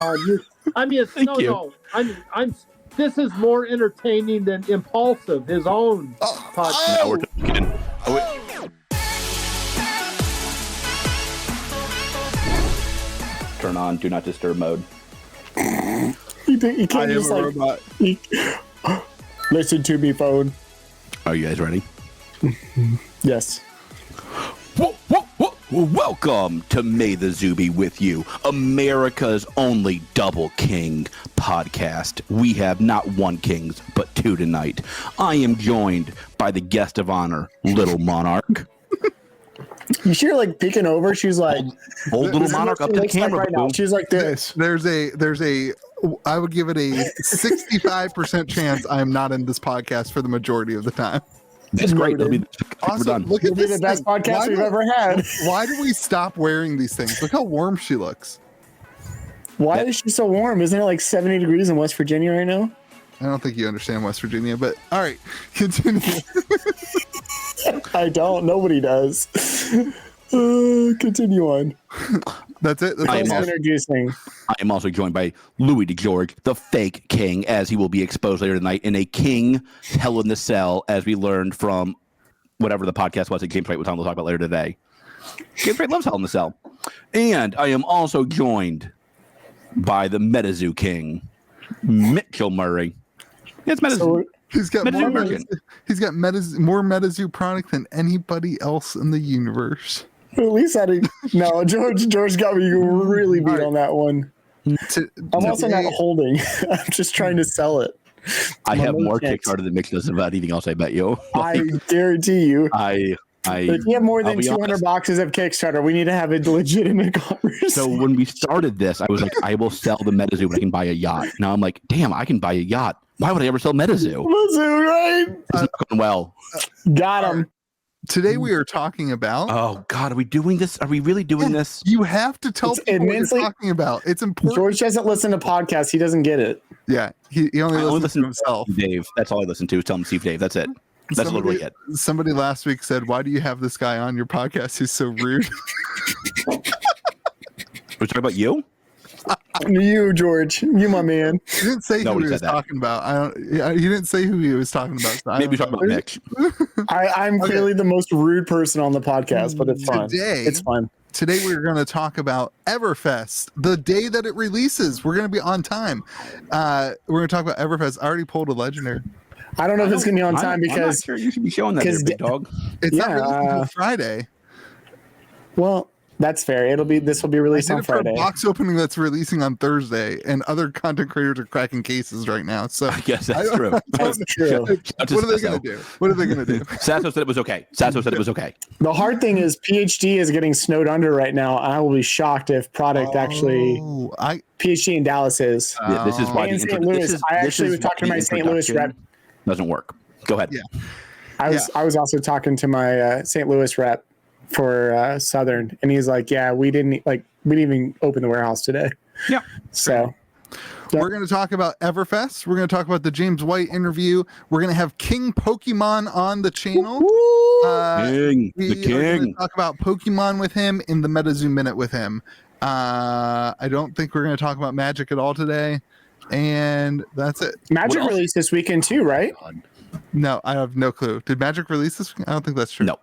I mean, it's, no. I'm. This is more entertaining than Impulsive, his own podcast. Now we're talking. Turn on Do Not Disturb mode. You can't just like robot. Listen to me, phone. Are you guys ready? Yes. Welcome to May the Zoo Be With You, America's only double king podcast. We have not one kings, but two tonight. I am joined by the guest of honor, Little Monarch. You see her like peeking over. She's like, Old Little Monarch up to the camera. Like right now. She's like this. There's a. I would give it a 65% chance I am not in this podcast for the majority of the time. That's great. We're done. Look at It'll be the best podcast we've ever had. Why do we stop wearing these things? Look how warm she looks. Why is she so warm? Isn't it like 70 degrees in West Virginia right now? I don't think you understand West Virginia, but all right, continue. I don't. Nobody does. Continue on. That's it. I am also joined by Louis DeGeorge, the fake king, as he will be exposed later tonight in a king hell in the cell, as we learned from whatever the podcast was that James Wright was on. We'll talk about later today. James Wright loves hell in the cell. And I am also joined by the Metazoo king, Mitchell Murray. It's Metazoo. So, He's got more Metazoo. more Metazoo product than anybody else in the universe. at least I didn't. No, George got me really beat on that one. I'm also not holding. I'm just trying to sell it. I have more Kickstarter than Mitch does about anything else, I bet you. I guarantee you. If you have more than 200 boxes of Kickstarter, we need to have a legitimate conversation. So when we started this, I was like, I will sell the Metazoo, but I can buy a yacht. Now I'm like, damn, I can buy a yacht. Why would I ever sell Metazoo? Metazoo, right? It's not going well. Got him. Today we are talking about. Oh God, are we doing this? Are we really doing this? You have to tell people what you're talking about. It's important. George doesn't listen to podcasts. He doesn't get it. Yeah, he only listens to himself. Dave. That's all I listen to. Tell him Steve Dave. That's it. That's literally it. Somebody last week said, "Why do you have this guy on your podcast? He's so rude." We're talking about you. You, George. You, my man. He didn't say who he was talking about. He didn't say who he was talking about. So maybe talking about Mitch. I'm clearly the most rude person on the podcast, but it's fun. It's fun. Today we're going to talk about Everfest, the day that it releases. We're going to be on time. We're going to talk about Everfest. I already pulled a legendary. I don't know if it's going to be on time because I'm not sure you should be showing that, there, big dog. It's not released until Friday. Well, that's fair. This will be released on Friday. A box opening that's releasing on Thursday, and other content creators are cracking cases right now. So I guess that's true. That's true. What are they going to do? What are they going to do? Sasso said it was okay. The hard thing is PhD is getting snowed under right now. I will be shocked if product PhD in Dallas is. This is why St. Louis. I actually was talking to my St. Louis rep. Doesn't work. Go ahead. Yeah. I was also talking to my St. Louis rep for Southern, and he's like, "Yeah, we didn't even open the warehouse today." Yeah. So we're going to talk about Everfest. We're going to talk about the James White interview. We're going to have King Pokemon on the channel. King. We're going to talk about Pokemon with him in the Metazoo Minute with him. I don't think we're going to talk about Magic at all today. And that's it. Magic released this weekend too, right? No, I have no clue. Did Magic release this weekend? I don't think that's true. No.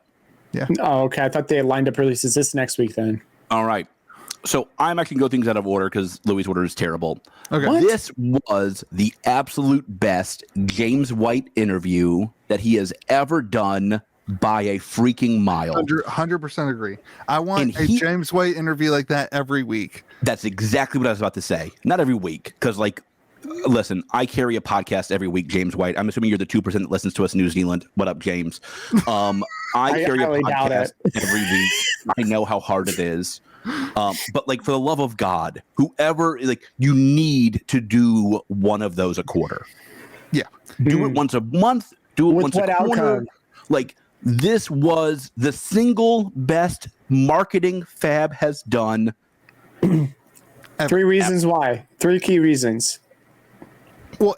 Yeah. Oh, okay. I thought they had lined up releases this next week then. All right. So I'm actually going to go things out of order because Louis' order is terrible. Okay. What? This was the absolute best James White interview that he has ever done by a freaking mile. 100% agree. I want a James White interview like that every week. That's exactly what I was about to say. Not every week, because listen, I carry a podcast every week, James White. I'm assuming you're the 2% that listens to us in New Zealand. What up, James? I carry a podcast every week. I know how hard it is. But for the love of God, whoever, you need to do one of those a quarter. Yeah. Do it once a month. Do it once a quarter. Outcome? This was the single best marketing Fab has done. 3 reasons why. 3 key reasons. Well,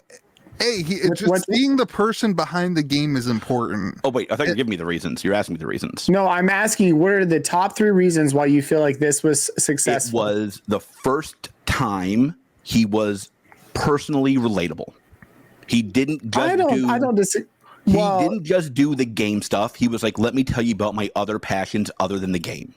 seeing the person behind the game is important. Oh, wait. I thought you were giving me the reasons. You're asking me the reasons. No, I'm asking you, what are the top 3 reasons why you feel like this was successful? It was the first time he was personally relatable. He didn't just I don't disagree. He didn't just do the game stuff. He was like, let me tell you about my other passions other than the game.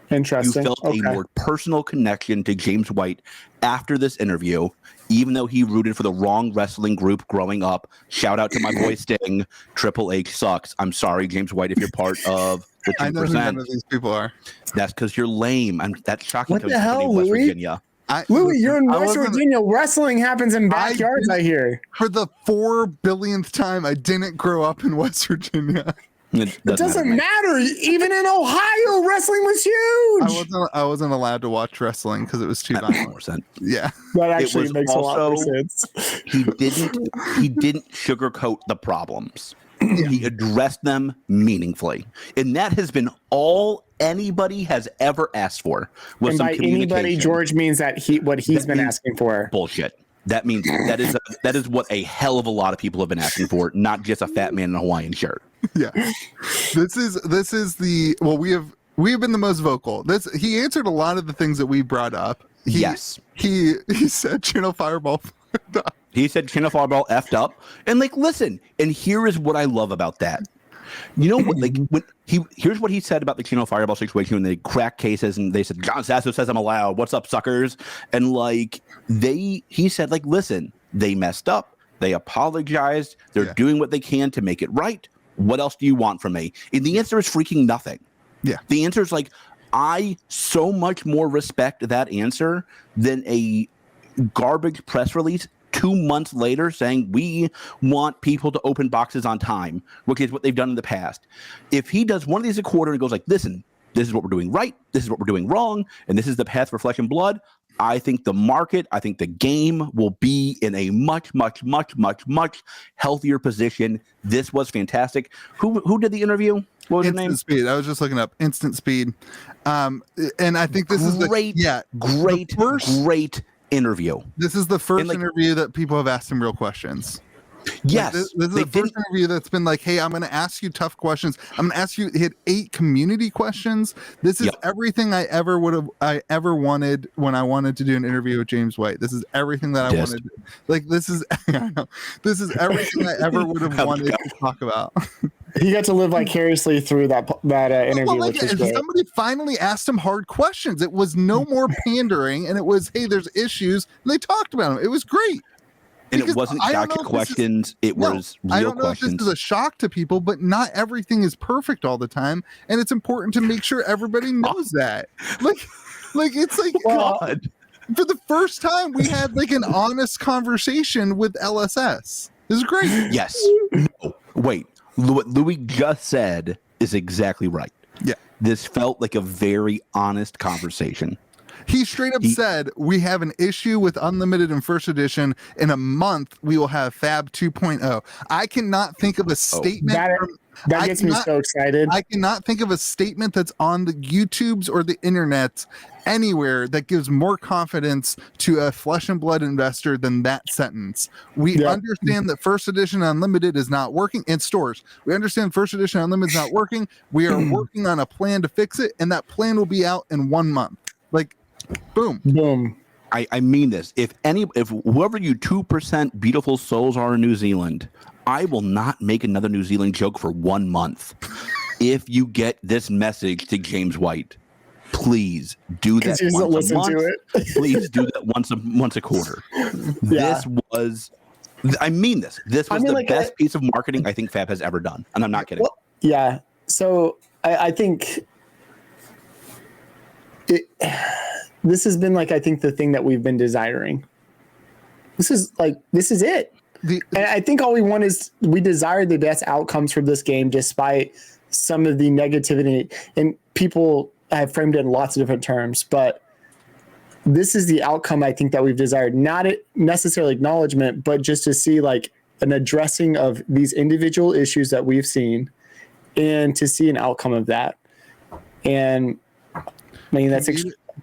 Interesting. You felt a more personal connection to James White after this interview, even though he rooted for the wrong wrestling group growing up. Shout out to my boy Sting. Triple H sucks. I'm sorry, James White, if you're part of the 2%. I know who none of these people are. That's because you're lame. That's shocking. What the hell, Louis? Virginia. Louis, you're in West Virginia. Wrestling happens in backyards, I hear. For the 4 billionth time, I didn't grow up in West Virginia. It doesn't matter. Even in Ohio, wrestling was huge. I wasn't allowed to watch wrestling because it was too violent. Yeah, that actually makes a lot of sense. He didn't sugarcoat the problems. He addressed them meaningfully, and that has been all anybody has ever asked for. And by anybody, George means that what he's been asking for. Bullshit. That means that is what a hell of a lot of people have been asking for, not just a fat man in a Hawaiian shirt. Yeah, this is the we have been the most vocal. He answered a lot of the things that we brought up. He said Channel Fireball. He said Channel Fireball effed up, and listen, and here is what I love about that. You know what? Here's what he said about the Channel Fireball situation when they cracked cases and they said John Sasso says I'm allowed. What's up, suckers? And he said listen, they messed up. They apologized. They're doing what they can to make it right. What else do you want from me? And the answer is freaking nothing. Yeah. The answer is I so much more respect that answer than a garbage press release 2 months later saying we want people to open boxes on time, which is what they've done in the past. If he does one of these a quarter and goes listen, this is what we're doing right, this is what we're doing wrong, and this is the path for flesh and blood, I think the market, I think the game will be in a much, much, much, much, much healthier position. This was fantastic. Who did the interview? What was Instant her name? Speed. I was just looking up Instant Speed. And I think this is great interview. This is the first interview that people have asked him real questions. Yes. This is the first interview that's been hey, I'm going to ask you tough questions. I'm going to ask you hit 8 community questions. This is everything I ever wanted when I wanted to do an interview with James White. This is everything that I wanted. This is everything I ever would have wanted to talk about. He got to live vicariously through that interview, which is great. Somebody finally asked him hard questions. It was no more pandering, and it was, hey, there's issues. And they talked about them. It was great. And it wasn't gotcha questions. It was real questions. I don't know if this is a shock to people, but not everything is perfect all the time, and it's important to make sure everybody knows that. God. For the first time, we had an honest conversation with LSS. This is great. Yes. No, wait. What Louis just said is exactly right. Yeah. This felt like a very honest conversation. He straight up said, we have an issue with Unlimited and First Edition. In a month, we will have Fab 2.0. I cannot think of a statement. That gets me so excited. I cannot think of a statement that's on the YouTubes or the internet anywhere that gives more confidence to a flesh and blood investor than that sentence. We understand that First Edition Unlimited is not working in stores. We understand First Edition Unlimited is not working. We are working on a plan to fix it, and that plan will be out in 1 month. Boom. I mean this. If whoever you 2% beautiful souls are in New Zealand, I will not make another New Zealand joke for 1 month. If you get this message to James White, please do that once a month. Please do that once a quarter. This was, I mean this. This was the best piece of marketing I think Fab has ever done, and I'm not kidding. Well, yeah. So I think this has been I think the thing that we've been desiring. This is it. And I think all we want is we desire the best outcomes for this game, despite some of the negativity. And people have framed it in lots of different terms, but this is the outcome I think that we've desired. Not necessarily acknowledgement, but just to see an addressing of these individual issues that we've seen, and to see an outcome of that. And I mean, that's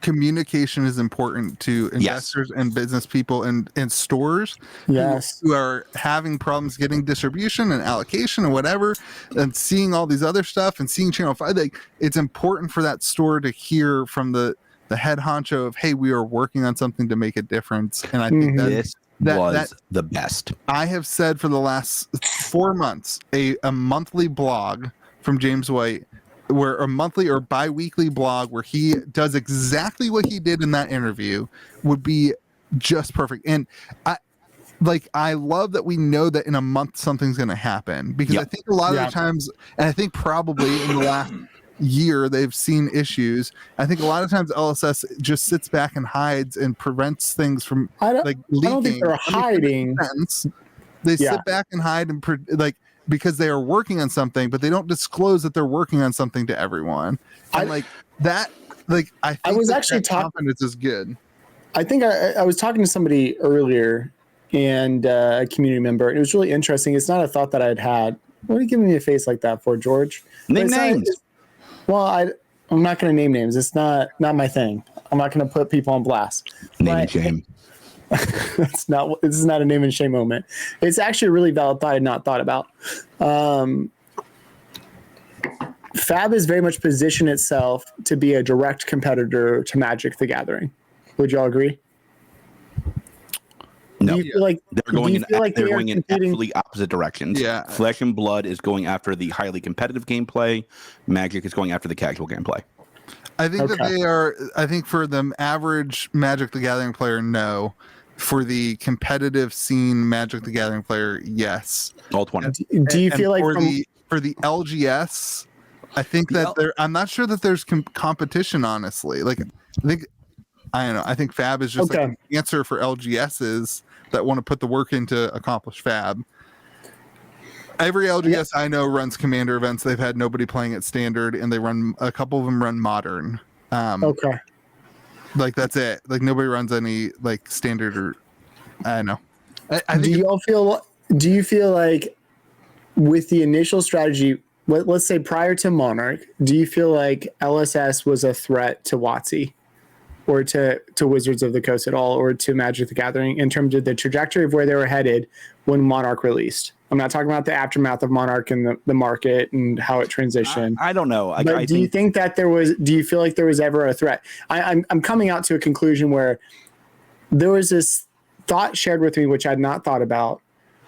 communication is important to investors and business people and stores who are having problems getting distribution and allocation and whatever, and seeing all these other stuff and seeing Channel 5. It's important for that store to hear from the the head honcho of, hey, we are working on something to make a difference. And I think this was the best. I have said for the last 4 months, a monthly blog from James White, where a monthly or bi-weekly blog where he does exactly what he did in that interview would be just perfect. And I love that we know that in a month something's going to happen, because I think a lot of the times, and I think probably in the last year they've seen issues. I think a lot of times LSS just sits back and hides and prevents things from leaking. I don't think they're hiding. They sit back and hide and because they are working on something, but they don't disclose that they're working on something to everyone. And I think I was actually confidence is good. I think I was talking to somebody earlier, and a community member. It was really interesting. It's not a thought that I'd had. What are you giving me a face like that for, George? Name names. I'm not going to name names. It's not my thing. I'm not going to put people on blast. Name and shame. This is not a name and shame moment. It's actually a really valid thought I had not thought about. Fab has very much positioned itself to be a direct competitor to Magic the Gathering. Would y'all agree? No, do you feel like they're going in competing? absolutely opposite directions. Yeah. Flesh and Blood is going after the highly competitive gameplay. Magic is going after the casual gameplay. I think that they are. I think for the average Magic the Gathering player, no. For the competitive scene Magic the Gathering player, yes. All 20. Do you feel like for the LGS, I think that I'm not sure that there's competition. Honestly, I don't know. I think Fab is just an answer for LGSs that want to put the work in to accomplish Fab. Every LGS I know runs Commander events. They've had nobody playing at Standard, and a couple of them run Modern. That's it. Nobody runs any Standard or I don't know. Do you feel like with the initial strategy, let's say prior to Monarch, do you feel like LSS was a threat to WotC? Or to Wizards of the Coast at all, or to Magic the Gathering in terms of the trajectory of where they were headed when Monarch released? I'm not talking about the aftermath of Monarch and the market and how it transitioned. I don't know. Do you think that do you feel like there was ever a threat? I'm coming out to a conclusion where there was this thought shared with me, which I'd not thought about,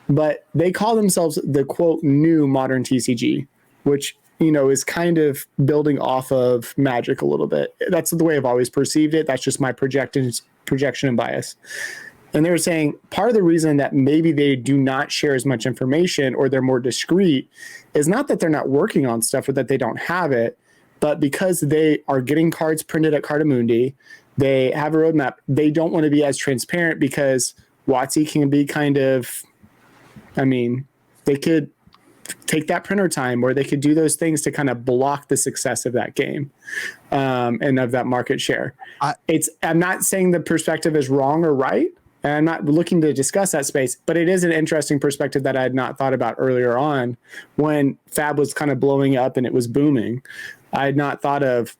but they call themselves the quote new modern TCG, which is kind of building off of Magic a little bit. That's the way I've always perceived it. That's just my projection and bias. And they were saying part of the reason that maybe they do not share as much information or they're more discreet is not that they're not working on stuff or that they don't have it, but because they are getting cards printed at Cardamundi, they have a roadmap. They don't want to be as transparent because WotC can be they could take that printer time, or they could do those things to kind of block the success of that game and of that market share. I'm not saying the perspective is wrong or right, and I'm not looking to discuss that space, but it is an interesting perspective that I had not thought about earlier on when Fab was kind of blowing up and it was booming. I had not thought of,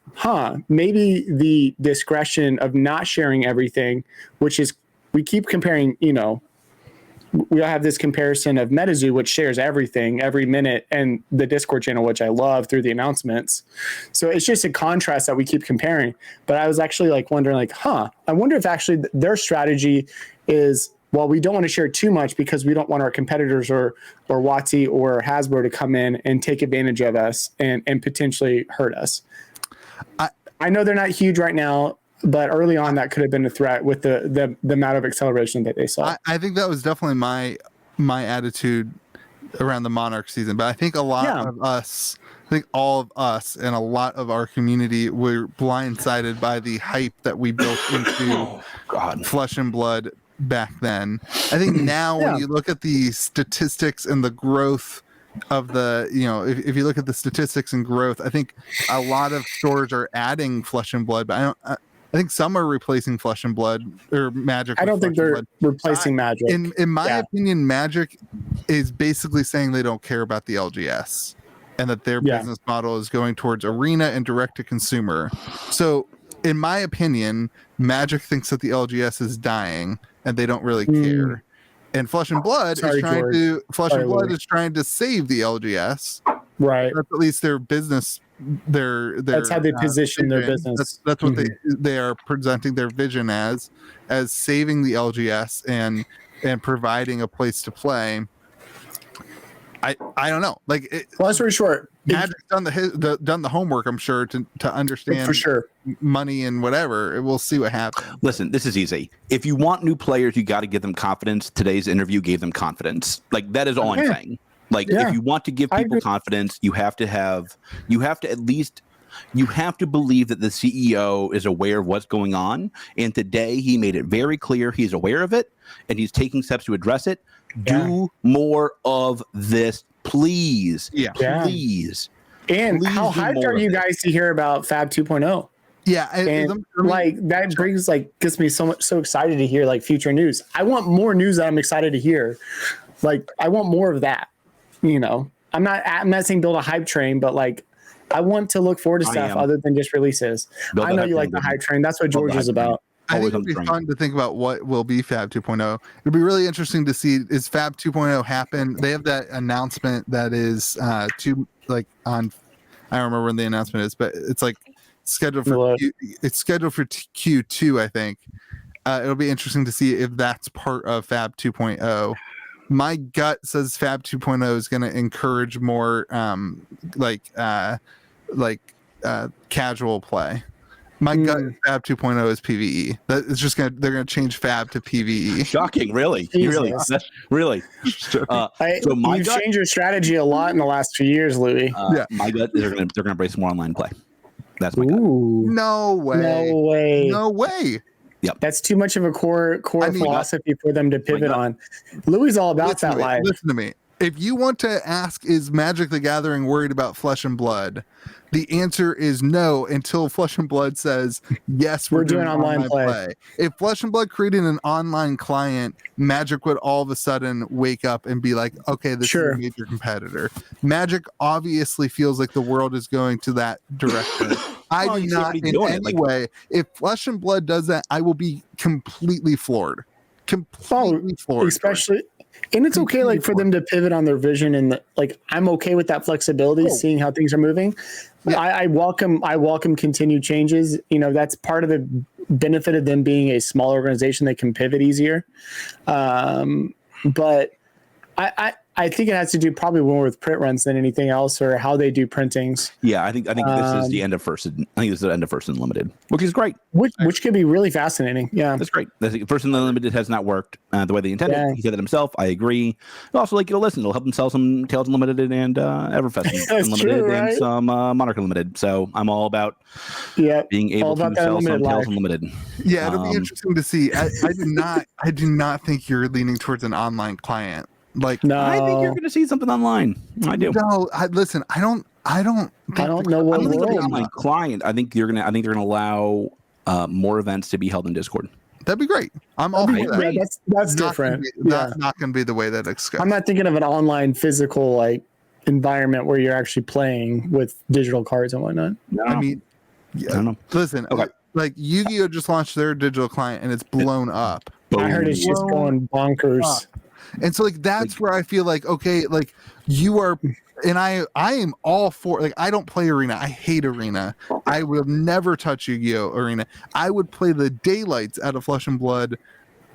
maybe the discretion of not sharing everything, which is, we keep comparing, we all have this comparison of Metazoo, which shares everything every minute, and the Discord channel, which I love through the announcements. So it's just a contrast that we keep comparing. But I was actually wondering, I wonder if actually their strategy is, well, we don't want to share too much because we don't want our competitors or WotC or Hasbro to come in and take advantage of us and potentially hurt us. I know they're not huge right now, but early on, that could have been a threat with the amount of acceleration that they saw. I think that was definitely my attitude around the Monarch season. But I think a lot of us, all of us and a lot of our community were blindsided by the hype that we built into Flesh and Blood back then. I think now when you look at the statistics and the growth of if you look at the statistics and growth, I think a lot of stores are adding Flesh and Blood, but I think some are replacing Flesh and Blood or Magic. I don't think they're replacing Magic. In my opinion, Magic is basically saying they don't care about the LGS and that their business model is going towards arena and direct to consumer. So in my opinion, Magic thinks that the LGS is dying and they don't really care. And Flesh and Blood is trying to save the LGS. Right. That's at least their business That's how they position their vision. business. That's what they are presenting their vision as saving the LGS and providing a place to play. I don't know. Like, long story short, Magic's done the homework, I'm sure, to understand for sure money and whatever. We'll see what happens. Listen, this is easy. If you want new players, you got to give them confidence. Today's interview gave them confidence. Like, that is all I'm saying. Like, if you want to give people confidence, you have to believe that the CEO is aware of what's going on. And today he made it very clear he's aware of it and he's taking steps to address it. Do more of this, please. Yeah. Please. And please how hyped are you guys to hear about Fab 2.0? Yeah, and that gets me so excited to hear like future news. I want more news that I'm excited to hear. Like, I want more of that. You know, I'm not saying build a hype train, but like, I want to look forward to stuff other than just releases. I know you like the hype train. That's what George is about. I think it'll be fun to think about what will be Fab 2.0. It'll be really interesting to see, is Fab 2.0 happen? They have that announcement that is I don't remember when the announcement is, but it's like scheduled for Q2, I think. It'll be interesting to see if that's part of Fab 2.0. My gut says Fab 2.0 is going to encourage more casual play. My gut Fab 2.0 is PvE. That it's just they're gonna change Fab to PvE. Shocking, really, really. So you've changed your strategy a lot in the last 2 years, Louis. My gut is they're gonna embrace more online play. That's my gut. No way. Yep. That's too much of a core philosophy for them to pivot on. Louis is all about that life. Listen to me. If you want to ask, is Magic the Gathering worried about Flesh and Blood? The answer is no until Flesh and Blood says, yes, we're doing online play. If Flesh and Blood created an online client, Magic would all of a sudden wake up and be like, okay, this is a major competitor. Magic obviously feels like the world is going to that direction. I do not in any way. If Flesh and Blood does that, I will be completely floored. Especially... And it's okay, like, for them to pivot on their vision, and I'm okay with that flexibility, seeing how things are moving. Yeah. I welcome continued changes. You know, that's part of the benefit of them being a small organization. They can pivot easier. But I think it has to do probably more with print runs than anything else, or how they do printings. Yeah, I think this is the end of first. I think this is the end of First Unlimited, which is great. Which could be really fascinating. Yeah, that's great. First Unlimited has not worked the way they intended. Yeah. He said that himself. I agree. Also, listen, it'll help them sell some Tales Unlimited and Everfest Unlimited and some Monarch Unlimited. So I'm all about being able to sell some Tales Unlimited. Yeah, it'll be interesting to see. I do not think you're leaning towards an online client. No. I think you're going to see something online. I do. No, listen. I don't know what online client. I think they're going to allow more events to be held in Discord. That'd be great. I'm all for that. Yeah, that's different. Not going to be the way that it's going. I'm not thinking of an online physical environment where you're actually playing with digital cards and whatnot. No. I mean, I don't know. Listen, like Yu-Gi-Oh just launched their digital client and it's blown up. I heard it's just going bonkers. And so that's where I feel like, okay, like you are, and I am all for, I don't play Arena. I hate Arena. I will never touch Yu-Gi-Oh! Arena. I would play the daylights out of Flesh and Blood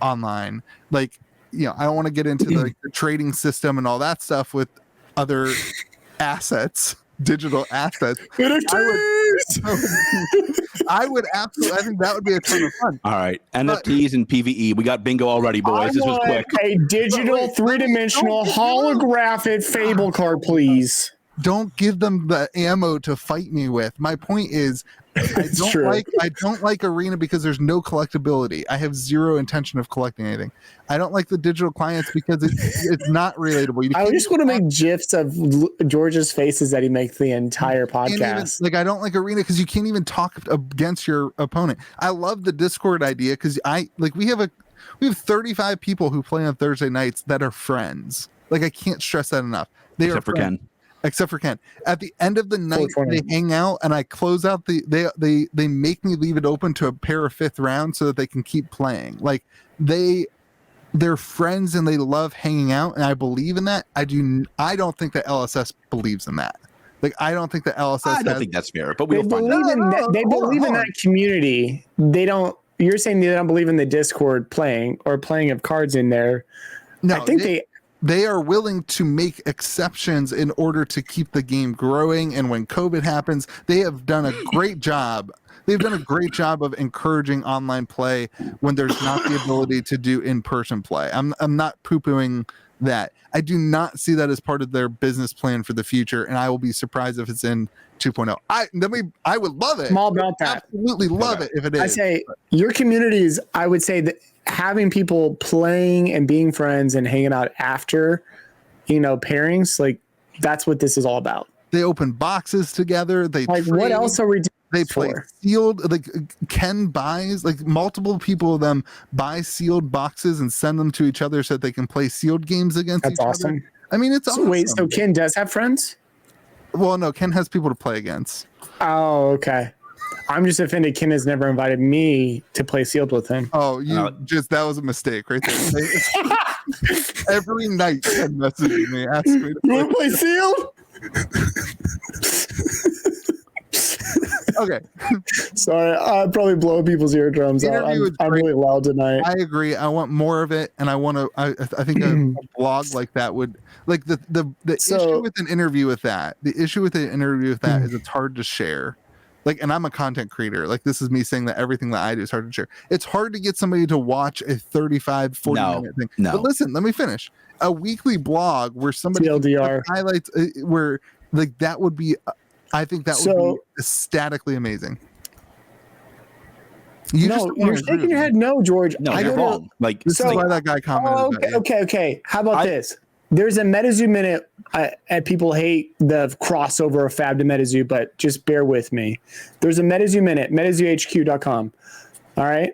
online. I don't want to get into the trading system and all that stuff with other assets, digital assets. I would absolutely. I think that would be a ton of fun. All right, NFTs and PvE. We got bingo already, boys. This was quick. A digital, three-dimensional, holographic Fable card, please. Don't give them the ammo to fight me with. My point is, I don't like Arena because there's no collectability. I have zero intention of collecting anything. I don't like the digital clients because it's not relatable. I just want to make GIFs of George's faces that he makes the entire podcast. I don't like Arena because you can't even talk against your opponent. I love the Discord idea because we have 35 people who play on Thursday nights that are friends. I can't stress that enough. Except for Ken. At the end of the night, they hang out, and I close out they make me leave it open to a pair of fifth round so that they can keep playing. They're friends and they love hanging out, and I believe in that. I don't think that LSS believes in that. Like, I don't think the LSS. I don't think that's fair, but They we'll find believe out. in that. They believe in that community. They don't. You're saying they don't believe in the Discord playing of cards in there. No, I think they are willing to make exceptions in order to keep the game growing. And when COVID happens, they have done a great job. They've done a great job of encouraging online play when there's not the ability to do in-person play. I'm not poo-pooing that. I do not see that as part of their business plan for the future, and I will be surprised if it's in 2.0. I would love it. I'm all about that. Absolutely love it if it is. I say your communities, I would say that having people playing and being friends and hanging out after, pairings, like that's what this is all about. They open boxes together. They like trade. What else are we doing? They play sealed. Like Ken buys, like multiple people of them buy sealed boxes and send them to each other so that they can play sealed games against each awesome. other. I mean, it's awesome. Wait, so Ken does have friends? Well, no, Ken has people to play against. Oh, okay. I'm just offended Ken has never invited me to play sealed with him. Oh, that was a mistake right there. Every night Ken messages me, asks me to play sealed. Okay. Sorry, I'll probably blow people's eardrums out. I'm really loud tonight. I agree. I want more of it, and I think a blog like that would like the issue with an interview with that. The issue with an interview with that is it's hard to share. Like, and I'm a content creator. Like, this is me saying that everything that I do is hard to share. It's hard to get somebody to watch a 35, 40 minute thing. No. But listen, let me finish. A weekly blog where somebody highlights where like that would be. I think that would be ecstatically amazing. You're shaking your head. No, George. No, you're wrong. Like, this is why that guy commented. Okay. How about this? There's a Metazoo minute, and people hate the crossover of Fab to Metazoo, but just bear with me. There's a Metazoo minute, metazoohq.com. All right.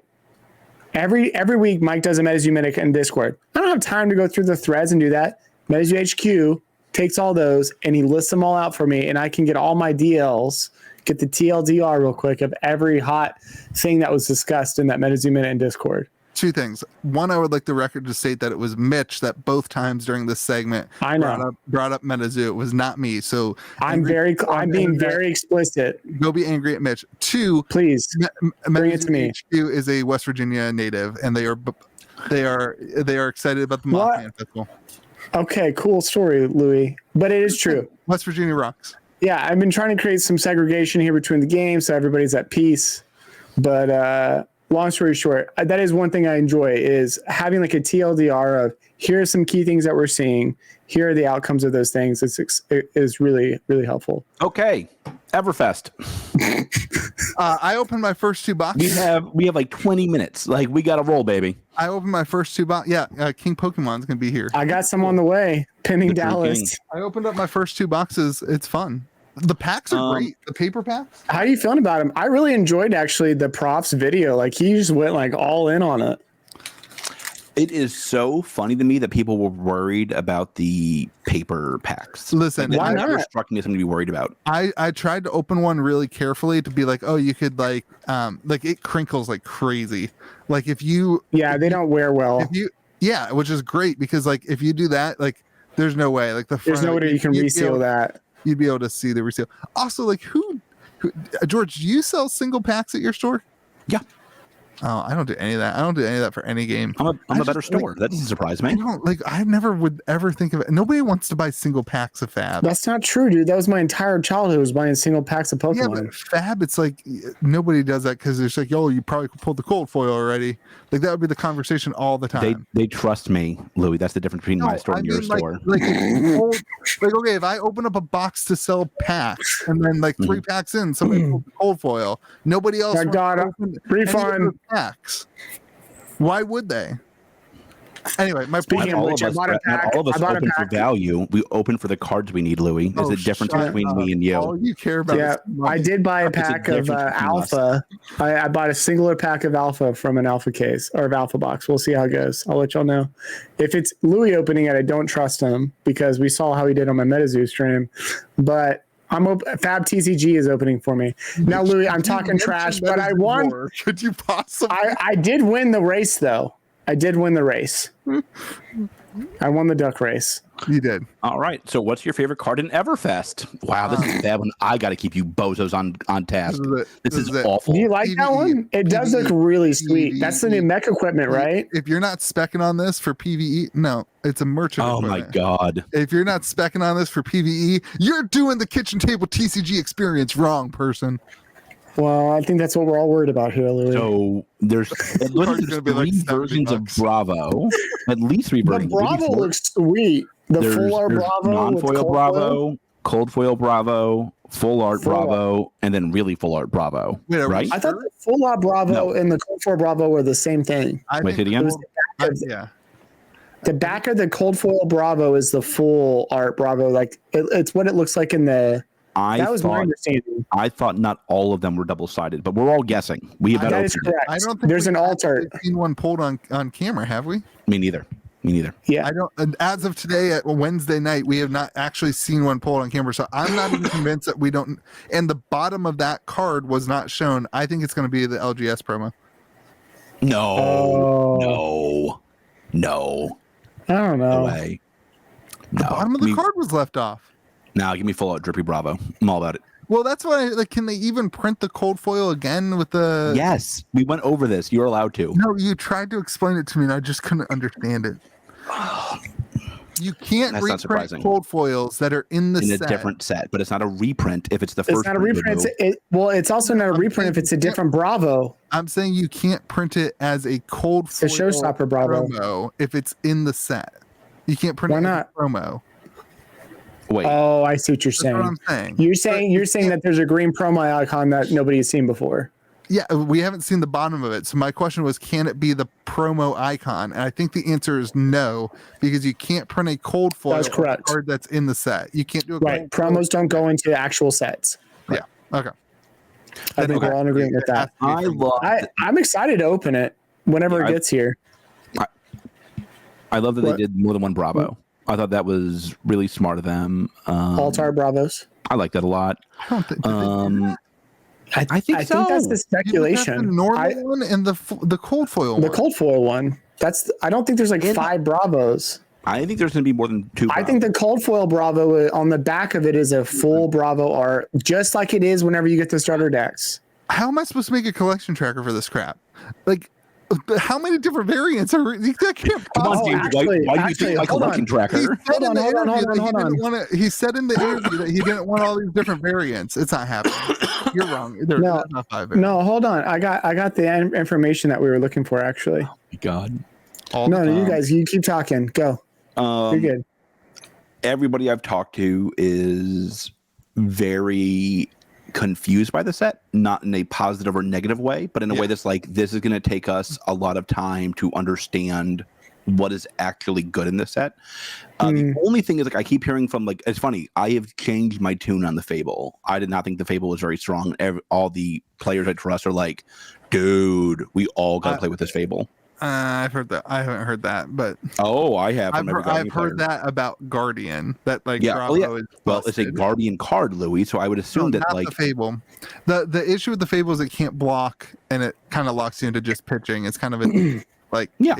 Every week, Mike does a Metazoo minute in Discord. I don't have time to go through the threads and do that. Metazoo HQ takes all those and he lists them all out for me, and I can get all my DLs, get the TLDR real quick of every hot thing that was discussed in that Metazoo minute in Discord. Two things. One, I would like the record to state that it was Mitch that both times during this segment brought up Metazoo. It was not me. So I'm being very explicit. Go be angry at Mitch. Two, please bring it to me. HQ is a West Virginia native, and they are excited about the Mothman Festival. Okay, cool story, Louis. But it is true. West Virginia rocks. Yeah, I've been trying to create some segregation here between the games so everybody's at peace. But long story short, that is one thing I enjoy is having like a TLDR of here are some key things that we're seeing. Here are the outcomes of those things. It is really, really helpful. Okay, Everfest. I opened my first two boxes. We have like 20 minutes. Like, we got to roll, baby. I opened my first two boxes. Yeah, King Pokemon's going to be here. I got some on the way. Pinning Dallas. I opened up my first two boxes. It's fun. The packs are great. The paper packs. How are you feeling about them? I really enjoyed actually the props video. Like he just went like all in on it. It is so funny to me that people were worried about the paper packs. Listen, why not? Struck me as something to be worried about. I tried to open one really carefully to be like, oh, you could like it crinkles like crazy. Like if you they don't wear well. Which is great because like if you do that, like there's no way like there's no way you can reseal that. You'd be able to see the reseal. Also, like who George, do you sell single packs at your store? Yeah. Oh, I don't do any of that. I don't do any of that for any game. I'm a better store. That doesn't surprise me. I never would ever think of it. Nobody wants to buy single packs of Fab. That's not true, dude. That was my entire childhood was buying single packs of Pokemon. Yeah, but Fab, it's like nobody does that because it's like, yo, you probably pulled the cold foil already. Like that would be the conversation all the time. They trust me, Louis. That's the difference between my store and your store. Okay, if I open up a box to sell packs and then like 3 packs in, somebody pulled the cold foil. Nobody else. I got a refund. Packs. Why would they? Anyway, my point. Not all of us open for value. We open for the cards we need, Louis. There's a difference between me and you. All you care about. Yeah, I did buy a pack of Alpha. I bought a singular pack of Alpha from an Alpha case or of Alpha box. We'll see how it goes. I'll let y'all know. If it's Louis opening it, I don't trust him because we saw how he did on my Metazoo stream. But Fab TCG is opening for me now, Louis. I'm talking trash, but I won. Could you possibly? I did win the race, though. I did win the race. I won the duck race. You did. All right. So, what's your favorite card in Everfest? Wow, this is a bad one. I got to keep you bozos on task. This is awful. Do you like that one? It does look really sweet. That's the new mech equipment, right? If you're not specking on this for PvE, no, it's a merchant. Oh my god! If you're not specking on this for PvE, you're doing the Kitchen Table TCG experience wrong, person. Well, I think that's what we're all worried about here, Louis. So there's at least three versions of Bravo. At least three versions. The Bravo looks sweet. The full art Bravo, non-foil Bravo, cold foil Bravo, full art Bravo, and then really full art Bravo. Wait, right? I thought the full art Bravo and the cold foil Bravo were the same thing. Wait, it again? Yeah. The back of the cold foil Bravo is the full art Bravo. Like it's what it looks like in the. That was my understanding. I thought not all of them were double-sided, but we're all guessing. We have that is correct. I don't think there's an altar. Seen one pulled on camera, have we? Me neither. Yeah. I don't. And as of today, at Wednesday night, we have not actually seen one pulled on camera. So I'm not even convinced that we don't. And the bottom of that card was not shown. I think it's going to be the LGS promo. No. I don't know. No way. The bottom of the card was left off. Now give me full out drippy Bravo. I'm all about it. Well, that's why. Like, can they even print the cold foil again with the? Yes, we went over this. You're allowed to. No, you tried to explain it to me, and I just couldn't understand it. You can't reprint cold foils that are in a different set, but it's not a reprint if it's the first. It's not a reprint. It's also not a reprint if it's a different Bravo. I'm saying you can't print it as a cold foil showstopper Bravo promo if it's in the set. You can't print it as a promo. Wait. Oh, I see what you're saying. That's what I'm saying. You're saying that there's a green promo icon that nobody has seen before. Yeah, we haven't seen the bottom of it. So my question was, can it be the promo icon? And I think the answer is no, because you can't print a cold foil card that's in the set. You can't do it. Right. Promos don't go into actual sets. Right. Yeah. Okay. I think we're all in agreement with that. I'm excited to open it whenever it gets here. I love that they did more than one Bravo. I thought that was really smart of them. Altar Bravos. I like that a lot. I don't think I think that's the speculation. The normal one and the cold foil one. The cold foil one. I don't think there's like 5 Bravos. I think there's going to be more than 2. I think the cold foil Bravo on the back of it is a full Bravo art, just like it is whenever you get the starter decks. How am I supposed to make a collection tracker for this crap? Like, how many different variants are that can't possibly? Why do you think a collection tracker? Hold on. He said in the interview that he didn't want all these different variants. It's not happening. You're wrong. There's not 5 variants. No, hold on. I got the information that we were looking for actually. Oh my god. You guys, you keep talking. Go. You're good. Everybody I've talked to is very confused by the set, not in a positive or negative way, but in a way that's like, this is going to take us a lot of time to understand what is actually good in the set. The only thing is, like, I keep hearing from, like, it's funny, I have changed my tune on the Fable. I did not think the Fable was very strong. All the players I trust are like, dude, we all got to play with this Fable. I've heard that. I haven't heard that, but I have. I've heard that about Guardian. That Bravo is it's a Guardian card, Louis. So I would assume that the Fable. The issue with the Fable is it can't block, and it kind of locks you into just pitching. It's kind of it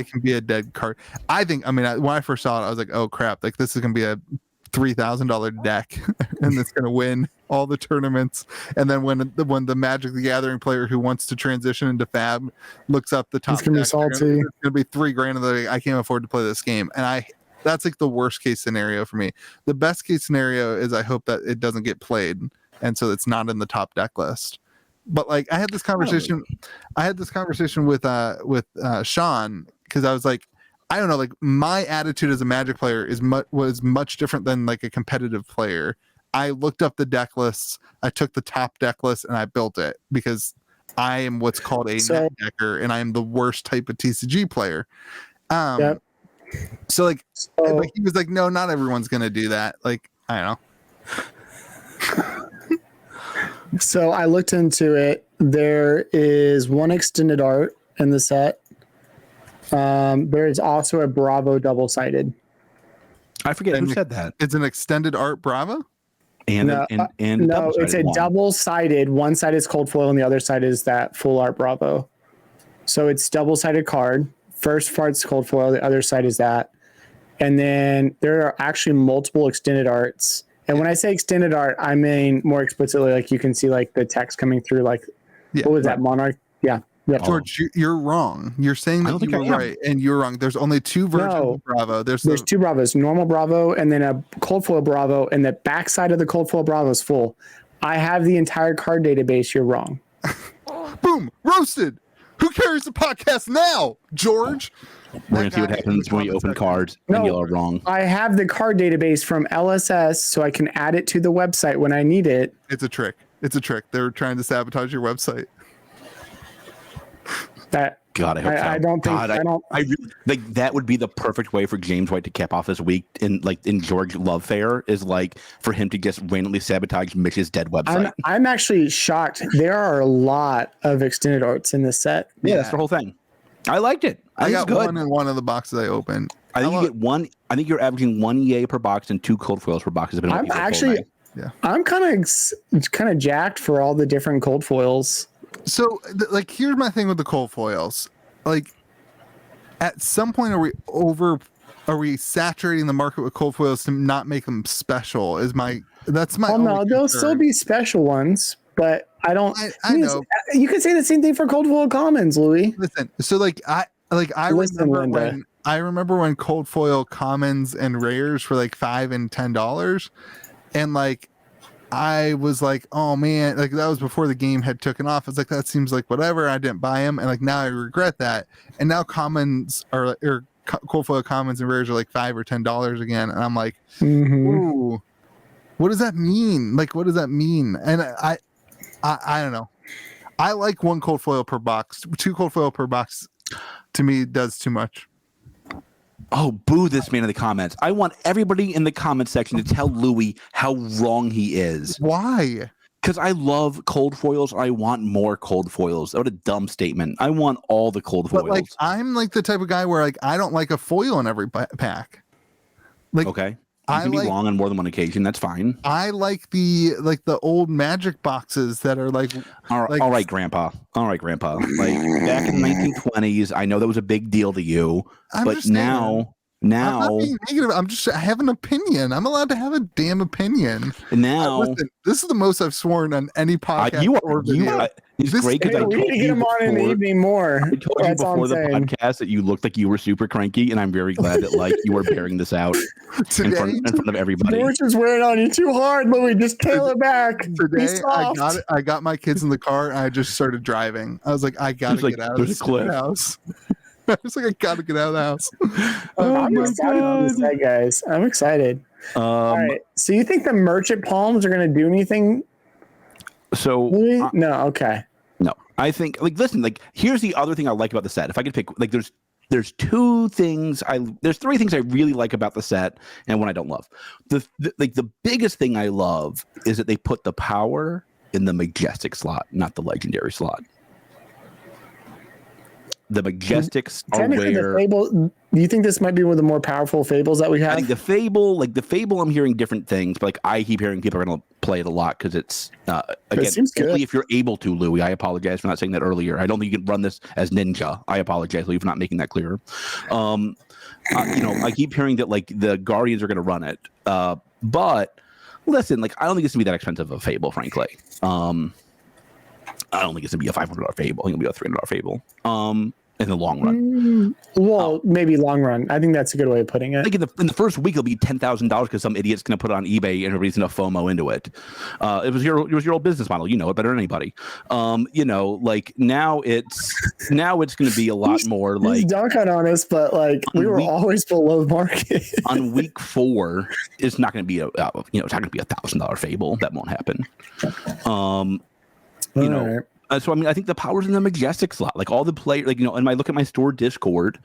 can be a dead card. I think. I mean, when I first saw it, I was like, oh crap! Like, this is gonna be a $3,000 deck, and it's gonna win all the tournaments. And then when the Magic the Gathering player who wants to transition into Fab looks up the top, it's gonna be salty. It's gonna be $3,000, and they're like, I can't afford to play this game. And that's like the worst case scenario for me. The best case scenario is I hope that it doesn't get played, and so it's not in the top deck list. But like, I had this conversation with Sean, because I was like, I don't know, like, my attitude as a Magic player was much different than like a competitive player. I looked up the deck lists, I took the top deck list, and I built it because I am what's called a net decker, and I am the worst type of TCG player. But he was like, no, not everyone's gonna do that. Like, I don't know. So I looked into it. There is one extended art in the set. There is also a Bravo double-sided. I forget who said that. It's an extended art Bravo? No, it's a double-sided. One side is cold foil and the other side is that full art Bravo. So it's double-sided card, first part's cold foil, the other side is that. And then there are actually multiple extended arts. And when I say extended art, I mean more explicitly, like you can see like the text coming through, like what was that, Monarch? Yeah. Yep. George, you're wrong. You're saying that you were right, and you're wrong. There's only two versions of Bravo. There's two Bravos, normal Bravo, and then a cold foil Bravo, and the backside of the cold foil Bravo is full. I have the entire card database. You're wrong. Boom, roasted. Who carries the podcast now, George? We're going to see what happens when you open cards and you are wrong. I have the card database from LSS, so I can add it to the website when I need it. It's a trick. It's a trick. They're trying to sabotage your website. God, I hope so. I don't think. God, I really, like that would be the perfect way for James White to cap off his week in George Love Fair is like for him to just randomly sabotage Mitch's dead website. I'm actually shocked. There are a lot of extended arts in this set. Yeah, that's the whole thing. I liked it. I got one in one of the boxes I opened. I think you get one. I think you're averaging 1 EA per box and 2 cold foils per box. I'm actually, I'm kind of jacked for all the different cold foils. So, like, here's my thing with the cold foils. Like, at some point, are we saturating the market with cold foils to not make them special? That's my. Oh no, there'll still be special ones, but I don't. I know. You could say the same thing for cold foil commons, Louis. Listen, so I remember when cold foil commons and rares were like $5 and $10, and like. I was like, oh man, like that was before the game had taken off. I was like, that seems like whatever. I didn't buy them, and like now I regret that. And now commons or cold foil commons and rares are like $5 or $10 again, and I'm like, ooh, what does that mean? Like, what does that mean? And I don't know. I like 1 cold foil per box. 2 cold foil per box to me does too much. Oh, boo this man in the comments. I want everybody in the comment section to tell Louis how wrong he is. Why? Because I love cold foils. I want more cold foils. What a dumb statement. I want all the cold foils. But like, I'm like the type of guy where like I don't like a foil in every pack. Like, okay. You can be wrong on more than one occasion. That's fine. I like the old Magic boxes that are like. All right, Grandpa. All right, Grandpa. Like back in the 1920s, I know that was a big deal to you, but now. I'm not being negative. I have an opinion. I'm allowed to have a damn opinion. Now, listen, this is the most I've sworn on any podcast or video. It's great because I we need to get him on in the evening more. I told you before the podcast that you looked like you were super cranky, and I'm very glad that like you were bearing this out in front of everybody. George is wearing on you too hard, Louis. Just tail it back. Today, I got my kids in the car, and I just started driving. I was like, I gotta get out of the house. I was like, I gotta get out of the house. I'm excited on this set, guys. I'm excited. All right. So you think the merchant palms are going to do anything? So no. Okay. No, I think listen, here's the other thing I like about the set. If I could pick, there's 2 things there's 3 things I really like about the set and one I don't love. The biggest thing I love is that they put the power in the majestic slot, not the legendary slot. The Majestics are rare. Do you think this might be one of the more powerful fables that we have? I think the fable, I'm hearing different things, but I keep hearing people are going to play it a lot because it's again only if you're able to. Louis, I apologize for not saying that earlier. I don't think you can run this as ninja. I apologize, Louis, for not making that clearer. I keep hearing that the Guardians are going to run it, but listen, I don't think it's going to be that expensive of a fable, frankly. I don't think it's going to be a $500 fable. I think it'll be a $300 fable. In the long run. Maybe long run. I think that's a good way of putting it. I think in the first week it'll be $10,000 because some idiot's going to put it on eBay and everybody's going to FOMO into it. It was your old business model. You know it better than anybody. Now it's going to be a lot more he's dunking on us, but we were always below market. On week 4, it's not going to be it's not going to be $1,000 fable. That won't happen. Right. So I think the power's in the majestic slot. All the players, and I look at my store Discord,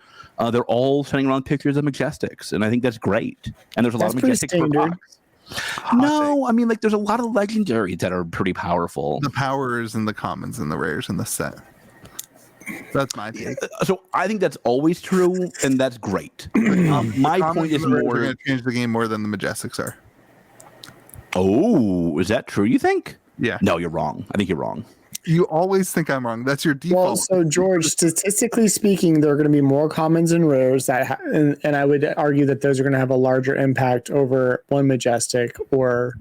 they're all sending around pictures of majestics, and I think that's great. And there's a lot of majestics per box. No, there's a lot of legendaries that are pretty powerful. The power is in the commons and the rares in the set. That's my take. So I think that's always true, and that's great. My point is more going to change the game more than the majestics are. Oh, is that true? You think? Yeah. No, you're wrong. I think you're wrong. You always think I'm wrong. That's your default. Well, so George, statistically speaking, there are going to be more commons and rares and I would argue that those are going to have a larger impact over one majestic or.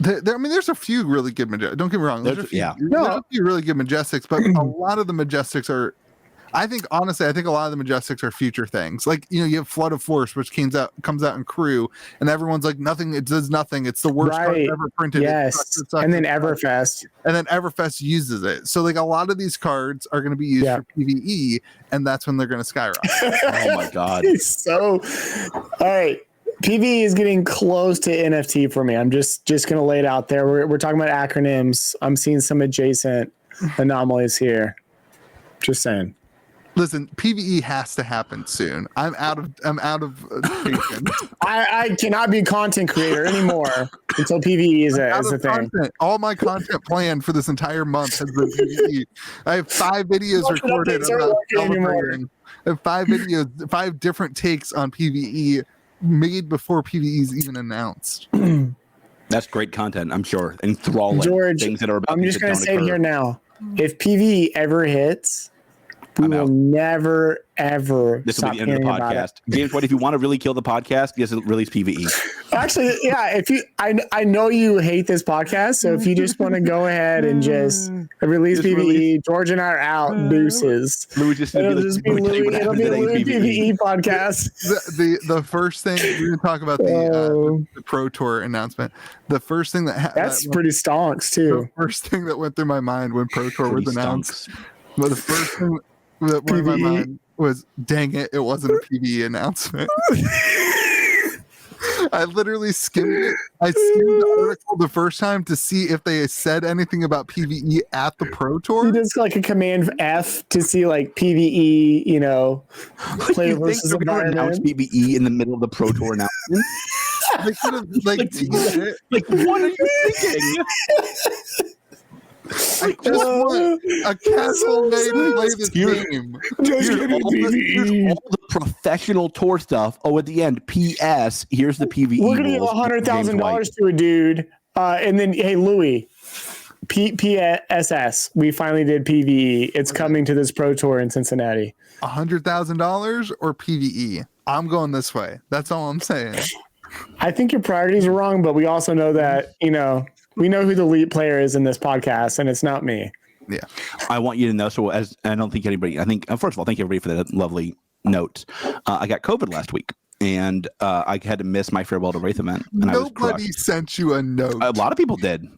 There's a few really good majestics. Don't get me wrong. There's a few really good majestics, but a lot of the majestics are. I think a lot of the majestics are future things. Like, you have Flood of Force, which comes out in Crew, and everyone's like, nothing. It does nothing. It's the worst card ever printed. Yes, it sucks, and then Everfest, uses it. So like a lot of these cards are going to be used for PvE, and that's when they're going to skyrocket. Oh my god! So, all right. PvE is getting close to NFT for me. I'm just going to lay it out there. We're talking about acronyms. I'm seeing some adjacent anomalies here. Just saying. Listen, PvE has to happen soon. I'm out of patience. I cannot be a content creator anymore until PvE is a thing. All my content planned for this entire month has been PvE. I have 5 videos recorded about celebrating. I have 5 different takes on PvE made before PvE is even announced. That's great content, I'm sure. Enthralling George, things that are about I'm just going to say it here now. If PvE ever hits, we will never, ever this stop will be the end of the podcast. James White, if you want to really kill the podcast, just release PvE. Actually, yeah. I know you hate this podcast, so if you just want to go ahead and just release PvE, George and I are out. Deuces. It'll be a Louis PvE podcast. The first thing we're going to talk about the Pro Tour announcement. The first thing that's pretty stonks too. The first thing that went through my mind when Pro Tour was announced. Well, the first thing that went in my mind was, dang it wasn't a PvE announcement. I literally skimmed it. I skimmed the article the first time to see if they said anything about PvE at the Pro Tour. You just like a command F to see like PvE, player versus environment. Announce PvE in the middle of the Pro Tour announcement. They could have it. Like, what are you thinking? I just want a casual way to play this game. Here's all the professional tour stuff. Oh, at the end, P.S. Here's the PvE. We're gonna give $100,000 to a dude, and then hey, Louis, PSS. We finally did PvE. It's coming to this Pro Tour in Cincinnati. $100,000 or PvE? I'm going this way. That's all I'm saying. I think your priorities are wrong, but we also know that we know who the lead player is in this podcast, and it's not me. Yeah. I want you to know, so as I don't think anybody, first of all, thank everybody for that lovely note. I got COVID last week, and I had to miss my Farewell to Wraith event. And nobody sent you a note. A lot of people did.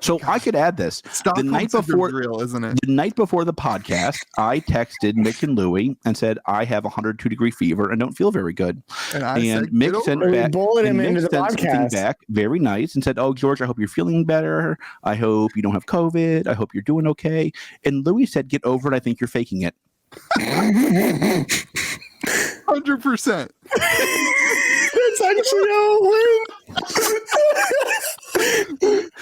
So I could add this. The night before, real, isn't it? The night before the podcast, I texted Mick and Louie and said, I have 102-degree fever and don't feel very good. And Mick sent back, something back, very nice, and said, oh, George, I hope you're feeling better. I hope you don't have COVID. I hope you're doing okay. And Louie said, get over it. I think you're faking it. 100%. That's actually how it went.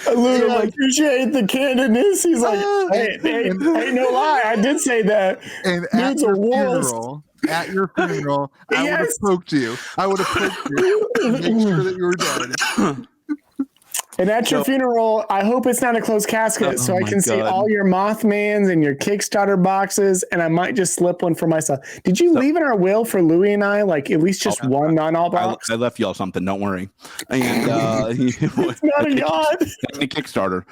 I appreciate the candidness. He's like, hey, no lie, I did say that. And at your funeral, I would have poked you. I would have poked you to make sure that you were dead. And at your funeral, I hope it's not a closed casket, so I can see all your Mothmans and your Kickstarter boxes, and I might just slip one for myself. Did you leave in our will for Louie and I, like at least just one non-all box? I left y'all something. Don't worry. And it's not a god. A Kickstarter.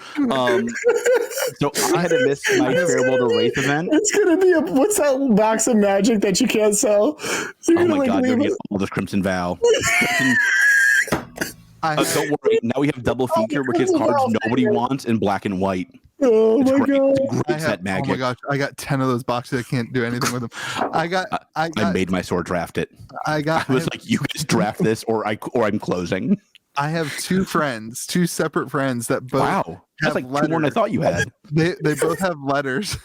So I had to miss my Farewell to Wraith event. It's gonna be what's that box of magic that you can't sell? Oh my god! You're gonna get all this Crimson Vow. Don't worry. Now we have double feature, which is cards nobody wants in black and white. Oh my god! That magic. Oh my gosh! I got 10 of those boxes. I can't do anything with them. I made my sword draft it. I was like, you guys draft this, or I'm closing. I have two separate friends that both. Wow, that's like letters. More than I thought you had. They both have letters.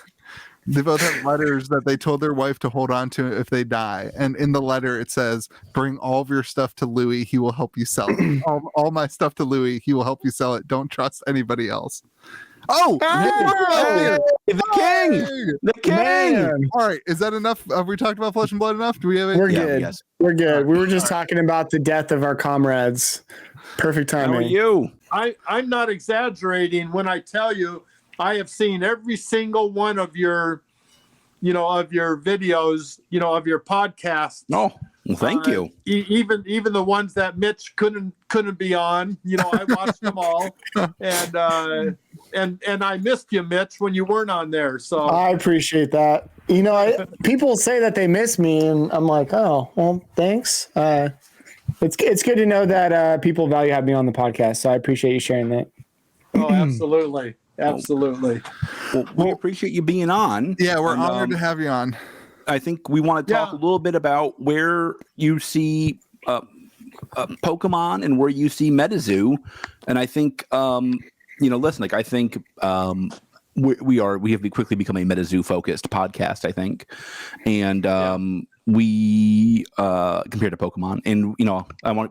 They both have letters that they told their wife to hold on to if they die. And in the letter, it says, bring all of your stuff to Louis. He will help you sell it. all my stuff to Louis. He will help you sell it. Don't trust anybody else. Oh, the king! The king! Man. All right. Is that enough? Have we talked about Flesh and Blood enough? Do we have it? We're good. Yes. We're good. We were just talking about the death of our comrades. Perfect timing. How are you? I'm not exaggerating when I tell you I have seen every single one of your, of your videos, of your podcasts. Oh, well, thank you. Even the ones that Mitch couldn't be on, I watched them all, and I missed you, Mitch, when you weren't on there. So I appreciate that. People say that they miss me, and I'm like, oh, well, thanks. It's good to know that people value having me on the podcast. So I appreciate you sharing that. Oh, absolutely. Absolutely. Well, we appreciate you being on. Yeah, we're honored to have you on. I think we want to talk a little bit about where you see Pokemon and where you see Metazoo. And I think, listen, I think we have quickly become a Metazoo focused podcast, I think. And we compared to Pokemon, and we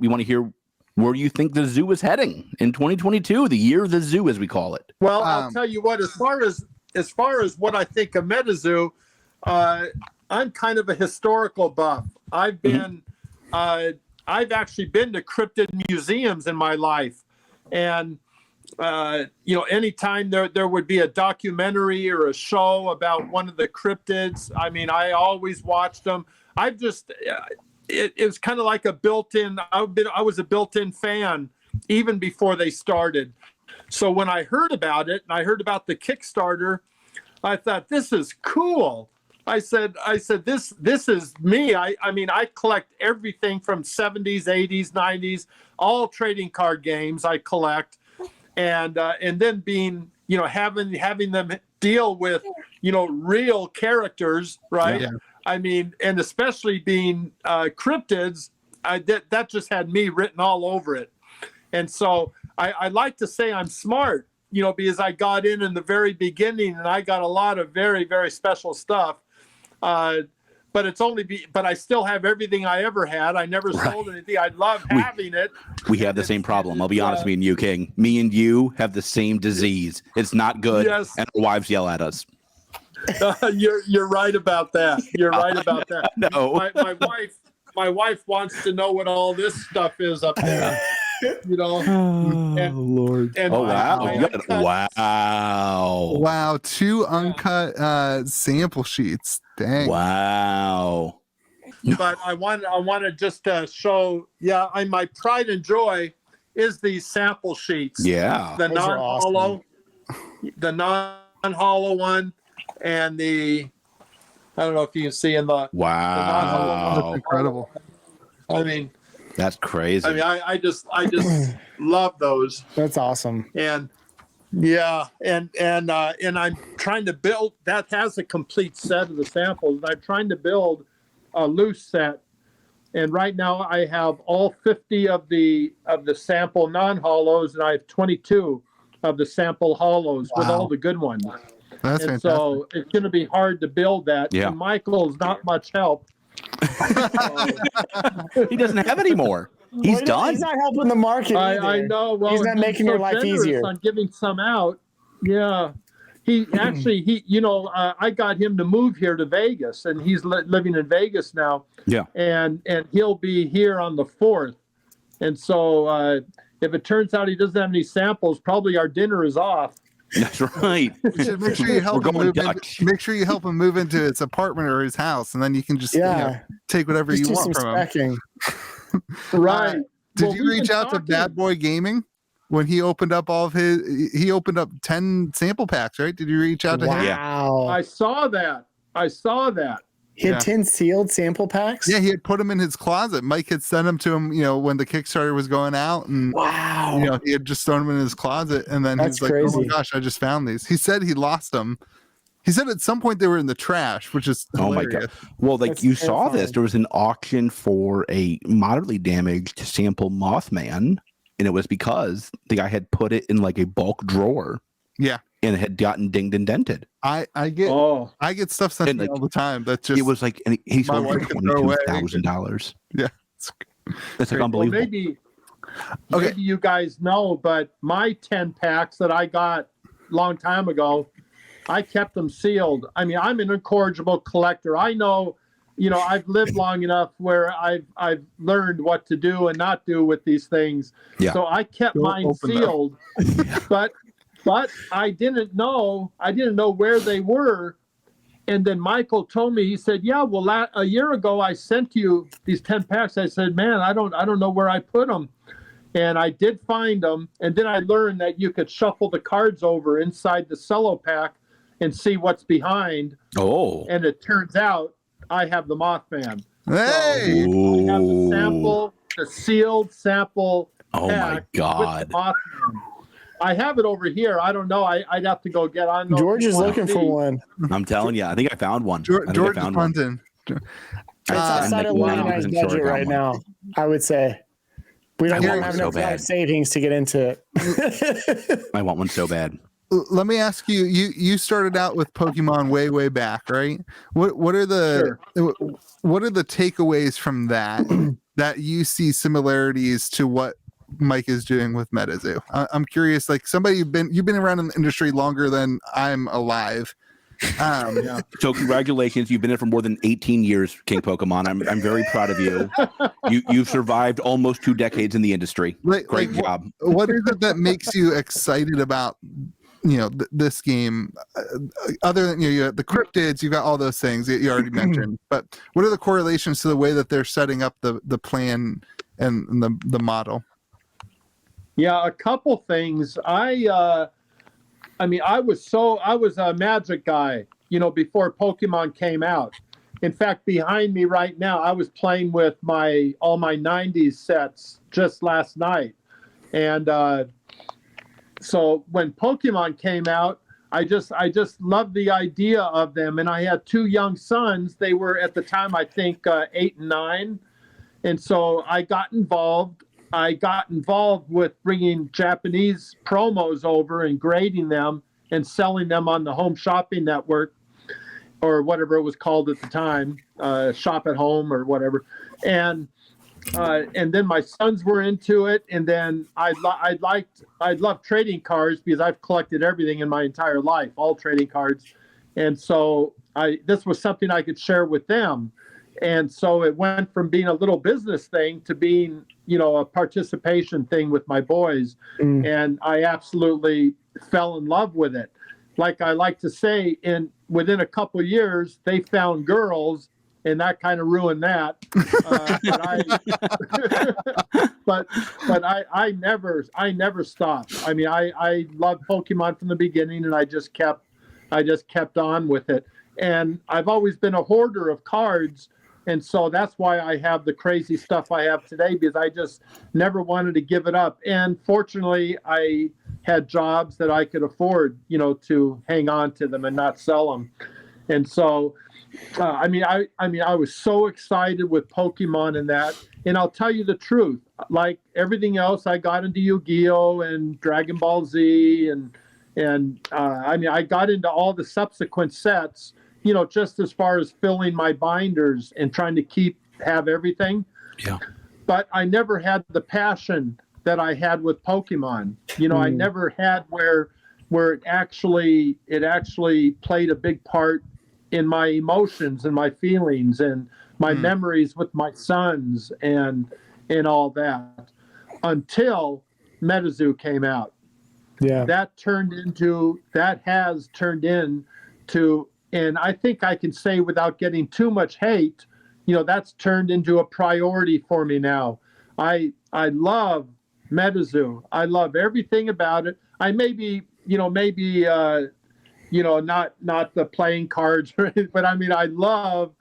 want to hear where you think the zoo is heading in 2022, the year of the zoo, as we call it. Well, I'll tell you what, as far as what I think of Metazoo, I'm kind of a historical buff. I've actually been to cryptid museums in my life, and anytime there would be a documentary or a show about one of the cryptids, I always watched them. I've just it was kind of like a built-in. I was a built-in fan even before they started. So when I heard about it and I heard about the Kickstarter, I thought, this is cool. I said this is me. I collect everything from 70s, 80s, 90s, all trading card games I collect, and then being having them deal with real characters, right? Yeah. And especially being cryptids, that just had me written all over it. And so I like to say I'm smart, because I got in the very beginning and I got a lot of very, very special stuff. But I still have everything I ever had. I never sold anything. I love having it. We have the same problem. I'll be honest with you, King. Me and you have the same disease. It's not good. Yes. And our wives yell at us. You're right about that. You're right about that. No. My wife wants to know what all this stuff is up there. Oh, Lord. Wow. 2 uncut sample sheets. Dang. Wow. But I want to just show, my pride and joy is these sample sheets. Yeah. The non-hollow, the non-hollow one, and I don't know if you can see in the wow. That's incredible. That's crazy. I just love those. That's awesome. And I'm trying to build, that has a complete set of the samples. I'm trying to build a loose set. And right now I have all 50 of the sample non-hollows, and I have 22 of the sample hollows with all the good ones. That's and fantastic. So it's going to be hard to build that. Yeah. And Michael's not much help. He doesn't have any more. He's done. He's not helping the market. I know. Well, he's not making your life easier. On giving some out. Yeah. He actually, I got him to move here to Vegas, and he's living in Vegas now. Yeah. And he'll be here on the 4th. And so if it turns out he doesn't have any samples, probably our dinner is off. That's right. Make sure you help him move. Make sure you help him move into his apartment or his house, and then you can just take whatever you want from him. Right. Did you reach out to Bad Boy Gaming when he opened up all of his? He opened up 10 sample packs, right? Did you reach out to him? Wow. I saw that. He had 10 sealed sample packs? Yeah, he had put them in his closet. Mike had sent them to him, when the Kickstarter was going out, and he had just thrown them in his closet, and then he's like, "Oh my gosh, I just found these." He said he lost them. He said at some point they were in the trash, which is hilarious. Oh my god! Well, you saw this. There was an auction for a moderately damaged sample Mothman, and it was because the guy had put it in like a bulk drawer. Yeah. And it had gotten dinged and dented. I get stuff sent to me all the time. That's just, it was like, and he sold for $22,000. Yeah, that's like unbelievable. Maybe you guys know, but my 10 packs that I got a long time ago, I kept them sealed. I'm an incorrigible collector. I know, I've lived long enough where I've learned what to do and not do with these things. Yeah. So I kept mine sealed, but But I didn't know where they were. And then Michael told me, he said, yeah, well, a year ago I sent you these 10 packs. I said, man, I don't know where I put them. And I did find them. And then I learned that you could shuffle the cards over inside the cello pack and see what's behind. Oh. And it turns out I have the Mothman. Hey! So I have the sample, the sealed sample Oh my God. with the Mothman. I have it over here. I don't know. I'd have to go get on. George is looking for one. I'm telling you, I think I found one. George is punting. It's outside of Lonnie's budget right now, I would say. We don't have enough life savings to get into it. I want one so bad. Let me ask you, you started out with Pokemon way back, right? What are the takeaways from that you see similarities to what Mike is doing with Metazoo? I'm curious, like somebody you've been around in the industry longer than I'm alive. Yeah. So congratulations, you've been in for more than 18 years, King Pokemon. I'm very proud of you. You've survived almost 2 decades in the industry. Great job. What is it that makes you excited about this game? Other than you got the cryptids, you got all those things that you already mentioned. But what are the correlations to the way that they're setting up the plan and the model? Yeah, a couple things. I was a Magic guy, before Pokemon came out. In fact, behind me right now, I was playing with all my 90s sets just last night. And so when Pokemon came out, I just loved the idea of them. And I had 2 young sons. They were at the time, I think, 8 and 9. And so I got involved. With bringing Japanese promos over and grading them and selling them on the Home Shopping Network, or whatever it was called at the time, Shop at Home or whatever. And then my sons were into it. And then I loved trading cards because I've collected everything in my entire life, all trading cards. And so this was something I could share with them. And so it went from being a little business thing to being, a participation thing with my boys. And I absolutely fell in love with it. Like I like to say, within a couple of years, they found girls, and that kind of ruined that. But I never stopped. I mean, I loved Pokemon from the beginning, and I just kept on with it. And I've always been a hoarder of cards. And so that's why I have the crazy stuff I have today, because I just never wanted to give it up. And fortunately, I had jobs that I could afford, to hang on to them and not sell them. And so, I was so excited with Pokemon and that. And I'll tell you the truth, like everything else, I got into Yu-Gi-Oh! And Dragon Ball Z. And I got into all the subsequent sets, just as far as filling my binders and trying to have everything. Yeah. But I never had the passion that I had with Pokemon. I never had where it actually played a big part in my emotions and my feelings and my memories with my sons and all that, until Metazoo came out. Yeah. That has turned into, and I think I can say without getting too much hate, that's turned into a priority for me now. I love Metazoo. I love everything about it. I maybe not the playing cards, but I love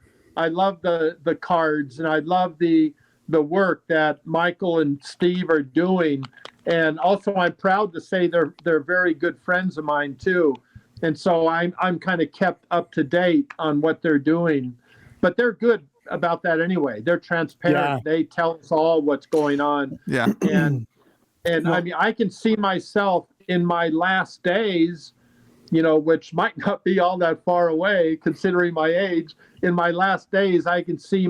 the cards, and I love the work that Michael and Steve are doing. And also, I'm proud to say they're very good friends of mine too. And so I'm kind of kept up to date on what they're doing, but they're good about that anyway. They're transparent. Yeah. They tell us all what's going on. Yeah. And I can see myself in my last days, which might not be all that far away considering my age. In my last days, I can see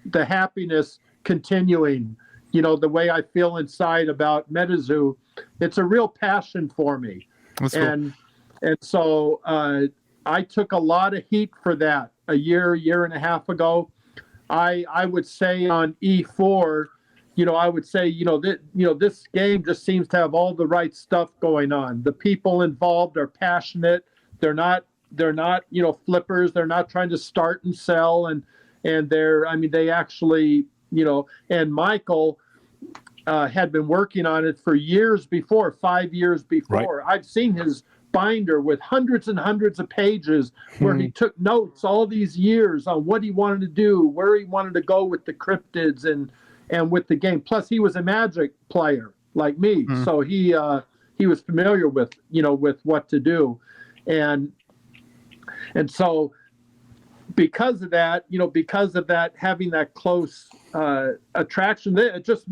the happiness continuing, the way I feel inside about Metazoo. It's a real passion for me. That's cool. And so I took a lot of heat for that a year and a half ago. I would say on E4, I would say, this game just seems to have all the right stuff going on. The people involved are passionate. They're not, flippers. They're not trying to start and sell. And they actually, and Michael had been working on it for years before, 5 years before. Right. I've seen his binder with hundreds and hundreds of pages where he took notes all these years on what he wanted to do, where he wanted to go with the cryptids and with the game. Plus, he was a Magic player like me, so he was familiar with with what to do, and so because of that, having that close attraction, it just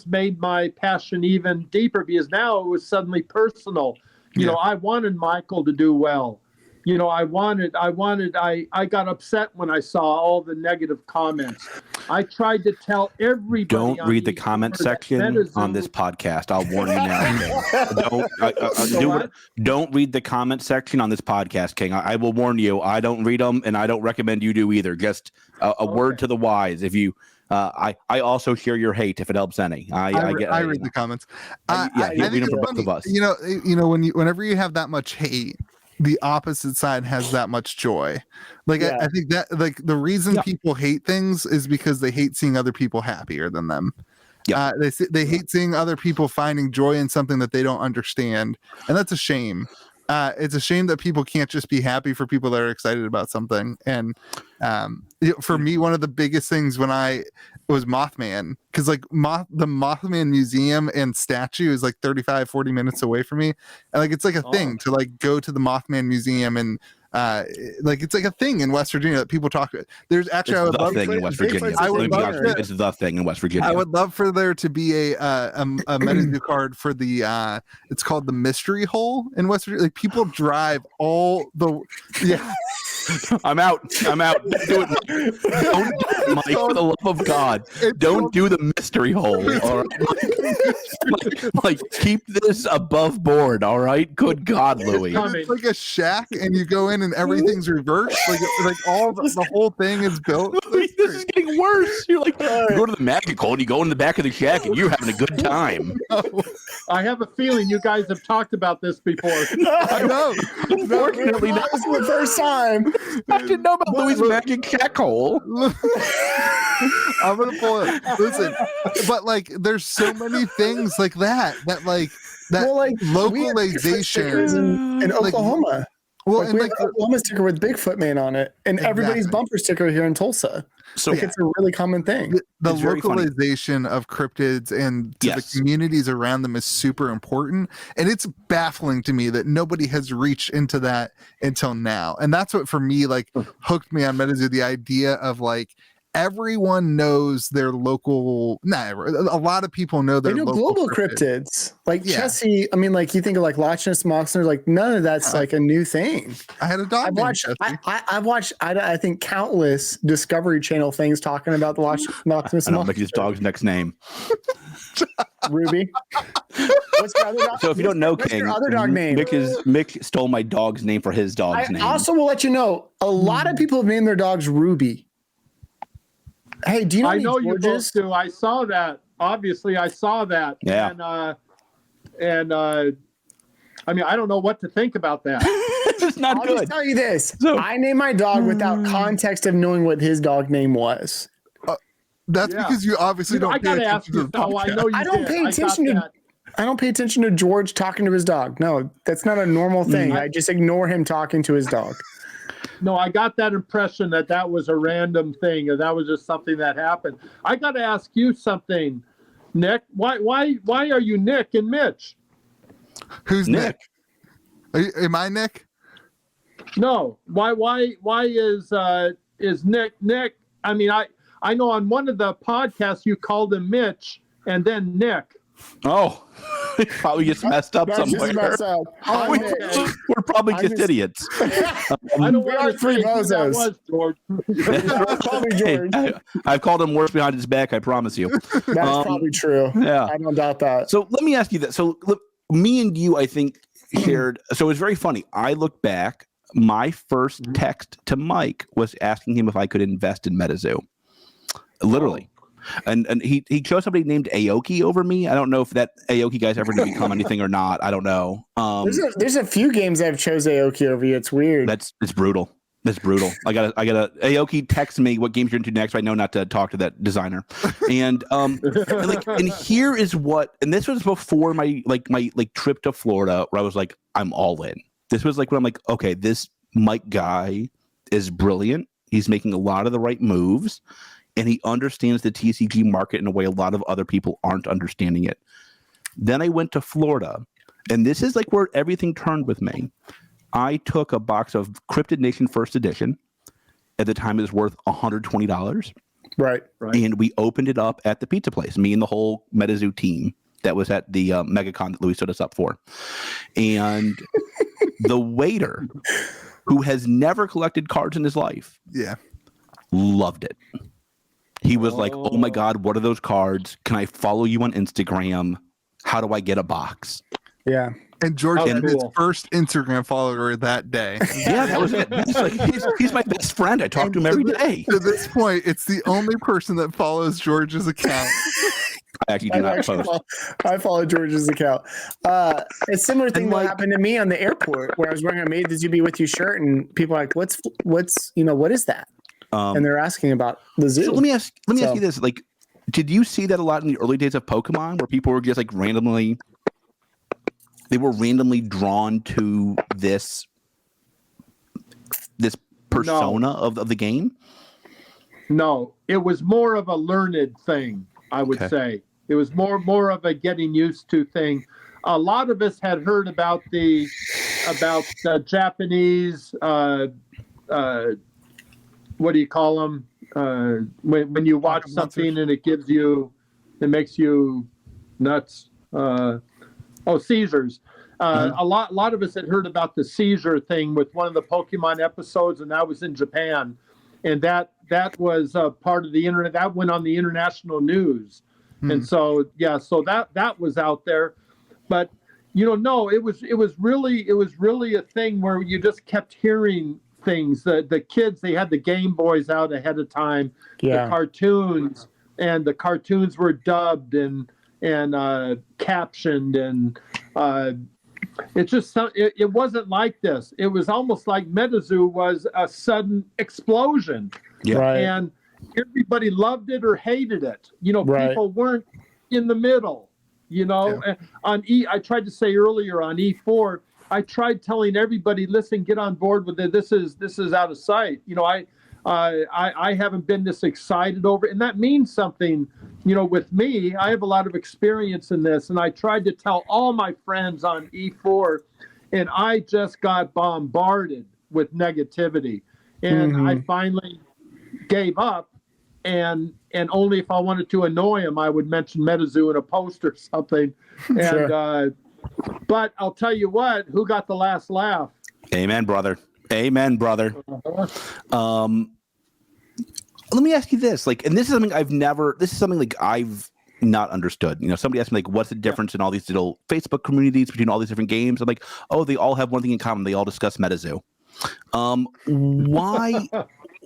made my passion even deeper, because now it was suddenly personal. I wanted Michael to do well. I got upset when I saw all the negative comments. I tried to tell everybody. Don't read the comment section on this podcast. I'll warn you now. Don't read the comment section on this podcast, King. I will warn you. I don't read them, and I don't recommend you do either. Just a word to the wise. If you, I also share your hate if it helps any. I read the comments. I think it's both of us. Whenever you have that much hate, the opposite side has that much joy. I think that the reason people hate things is because they hate seeing other people happier than them. They hate seeing other people finding joy in something that they don't understand, and that's a shame. It's a shame that people can't just be happy for people that are excited about something. And for me, one of the biggest things when I was Mothman, because the Mothman museum and statue is 35-40 minutes away from me, and it's a thing to go to the Mothman museum, and it's a thing in West Virginia that people talk about. There's actually it's the thing in West Virginia. It's the thing in West Virginia. I would love for there to be a Metazoo card for the it's called the Mystery Hole in West Virginia. People drive all the I'm out. Do it. Don't, Mike, for the love of God, don't do the mystery hole. All right? Keep this above board. All right. Good God, Louis. It's like a shack, and you go in, and everything's reversed. All the whole thing is built. Louis, this is getting worse. You're you go to the magic hole, and you go in the back of the shack, and you're having a good time. I have a feeling you guys have talked about this before. I know. Unfortunately, that was the first time. I didn't know about Louis' magic shack hole. I'm gonna pull it. Listen, but there's so many things like that localization in Oklahoma. Well, we have an Oklahoma sticker with Bigfoot Man on it, and everybody's bumper sticker here in Tulsa. So it's a really common thing. The localization of cryptids and to the communities around them is super important, and it's baffling to me that nobody has reached into that until now. And that's what for me hooked me on Metazoo. The idea of everyone knows their local. A lot of people know their local global cryptids. Chessie. I mean, you think of Loch Ness Monster. None of that's a new thing. I had a dog. I've watched. I think countless Discovery Channel things talking about the Loch Ness Monster. I don't make his dog's next name. Ruby. What's your other dog? So if you don't know, King, your other dog name? Mick stole my dog's name for his dog's name. I also will let you know a lot of people have named their dogs Ruby. Hey, do you know? I know you both do. I saw that. Obviously, I saw that. Yeah. And I mean, I don't know what to think about that. It's not good. I'll just tell you this: I named my dog without context of knowing what his dog name was. That's because you obviously don't. I gotta ask you. I know you. I don't pay attention to. I don't pay attention to George talking to his dog. No, that's not a normal thing. I just ignore him talking to his dog. No, I got that impression that was a random thing, or that was just something that happened. I got to ask you something, Nick. Why are you Nick and Mitch? Who's Nick? Am I Nick? No. Why is Nick? I mean, I know on one of the podcasts you called him Mitch and then Nick. Oh, probably just messed up somewhere. We're probably just idiots. I don't want to three bozos. That was George. Probably George. Hey, I've called him worse behind his back. I promise you. That's probably true. Yeah, I don't doubt that. So let me ask you that. So me and you, I think, shared. So it's very funny. I look back. My first text to Mike was asking him if I could invest in Metazoo. Literally. And he chose somebody named Aoki over me. I don't know if that Aoki guy's ever going to become anything or not. I don't know. There's a few games I've chose Aoki over you. It's weird. It's brutal. It's brutal. I gotta Aoki text me what games you're into next. I know not to talk to that designer. And and here is what, and this was before my trip to Florida where I was like, I'm all in. This was like when I'm like, okay, this Mike guy is brilliant. He's making a lot of the right moves, and he understands the TCG market in a way a lot of other people aren't understanding it. Then I went to Florida, and this is like where everything turned with me. I took a box of Cryptid Nation First Edition. At the time, it was worth $120. Right. And we opened it up at the pizza place, me and the whole Metazoo team that was at the MegaCon that Louis stood us up for. And the waiter, who has never collected cards in his life, loved it. He was like, oh my God, what are those cards? Can I follow you on Instagram? How do I get a box? Yeah. And George had his first Instagram follower that day. Yeah, that was it. He's my best friend. I talk to him every day. To this point, it's the only person that follows George's account. I actually do not post. I follow George's account. A similar thing that happened to me on the airport where I was wearing a Made the Zoo Be With You shirt, and people are like, what is that? And they're asking about the zoo. So let me ask you this. Like, did you see that a lot in the early days of Pokemon where people were just like randomly drawn to this persona of the game? No, it was more of a learned thing, I would say. It was more of a getting used to thing. A lot of us had heard about the Japanese what do you call them? When you watch something and it makes you nuts. Seizures. A lot of us had heard about the seizure thing with one of the Pokemon episodes, and that was in Japan, and that was part of the internet. That went on the international news, and so that was out there. But no, it was really a thing where you just kept hearing things. The kids, they had the Game Boys out ahead of time, the cartoons, and the cartoons were dubbed and captioned, and it wasn't like this. It was almost like Metazoo was a sudden explosion, and everybody loved it or hated it. People weren't in the middle. I tried to say earlier on E4, I tried telling everybody, listen, get on board with it. This is out of sight. I haven't been this excited over it. And that means something, with me. I have a lot of experience in this, and I tried to tell all my friends on E4, and I just got bombarded with negativity. And I finally gave up, and only if I wanted to annoy them, I would mention Metazoo in a post or something. And but I'll tell you what, who got the last laugh? Amen, brother. Amen, brother. Let me ask you this, and this is something I've not understood. Somebody asked me, what's the difference in all these little Facebook communities between all these different games? I'm like, oh, they all have one thing in common. They all discuss Metazoo.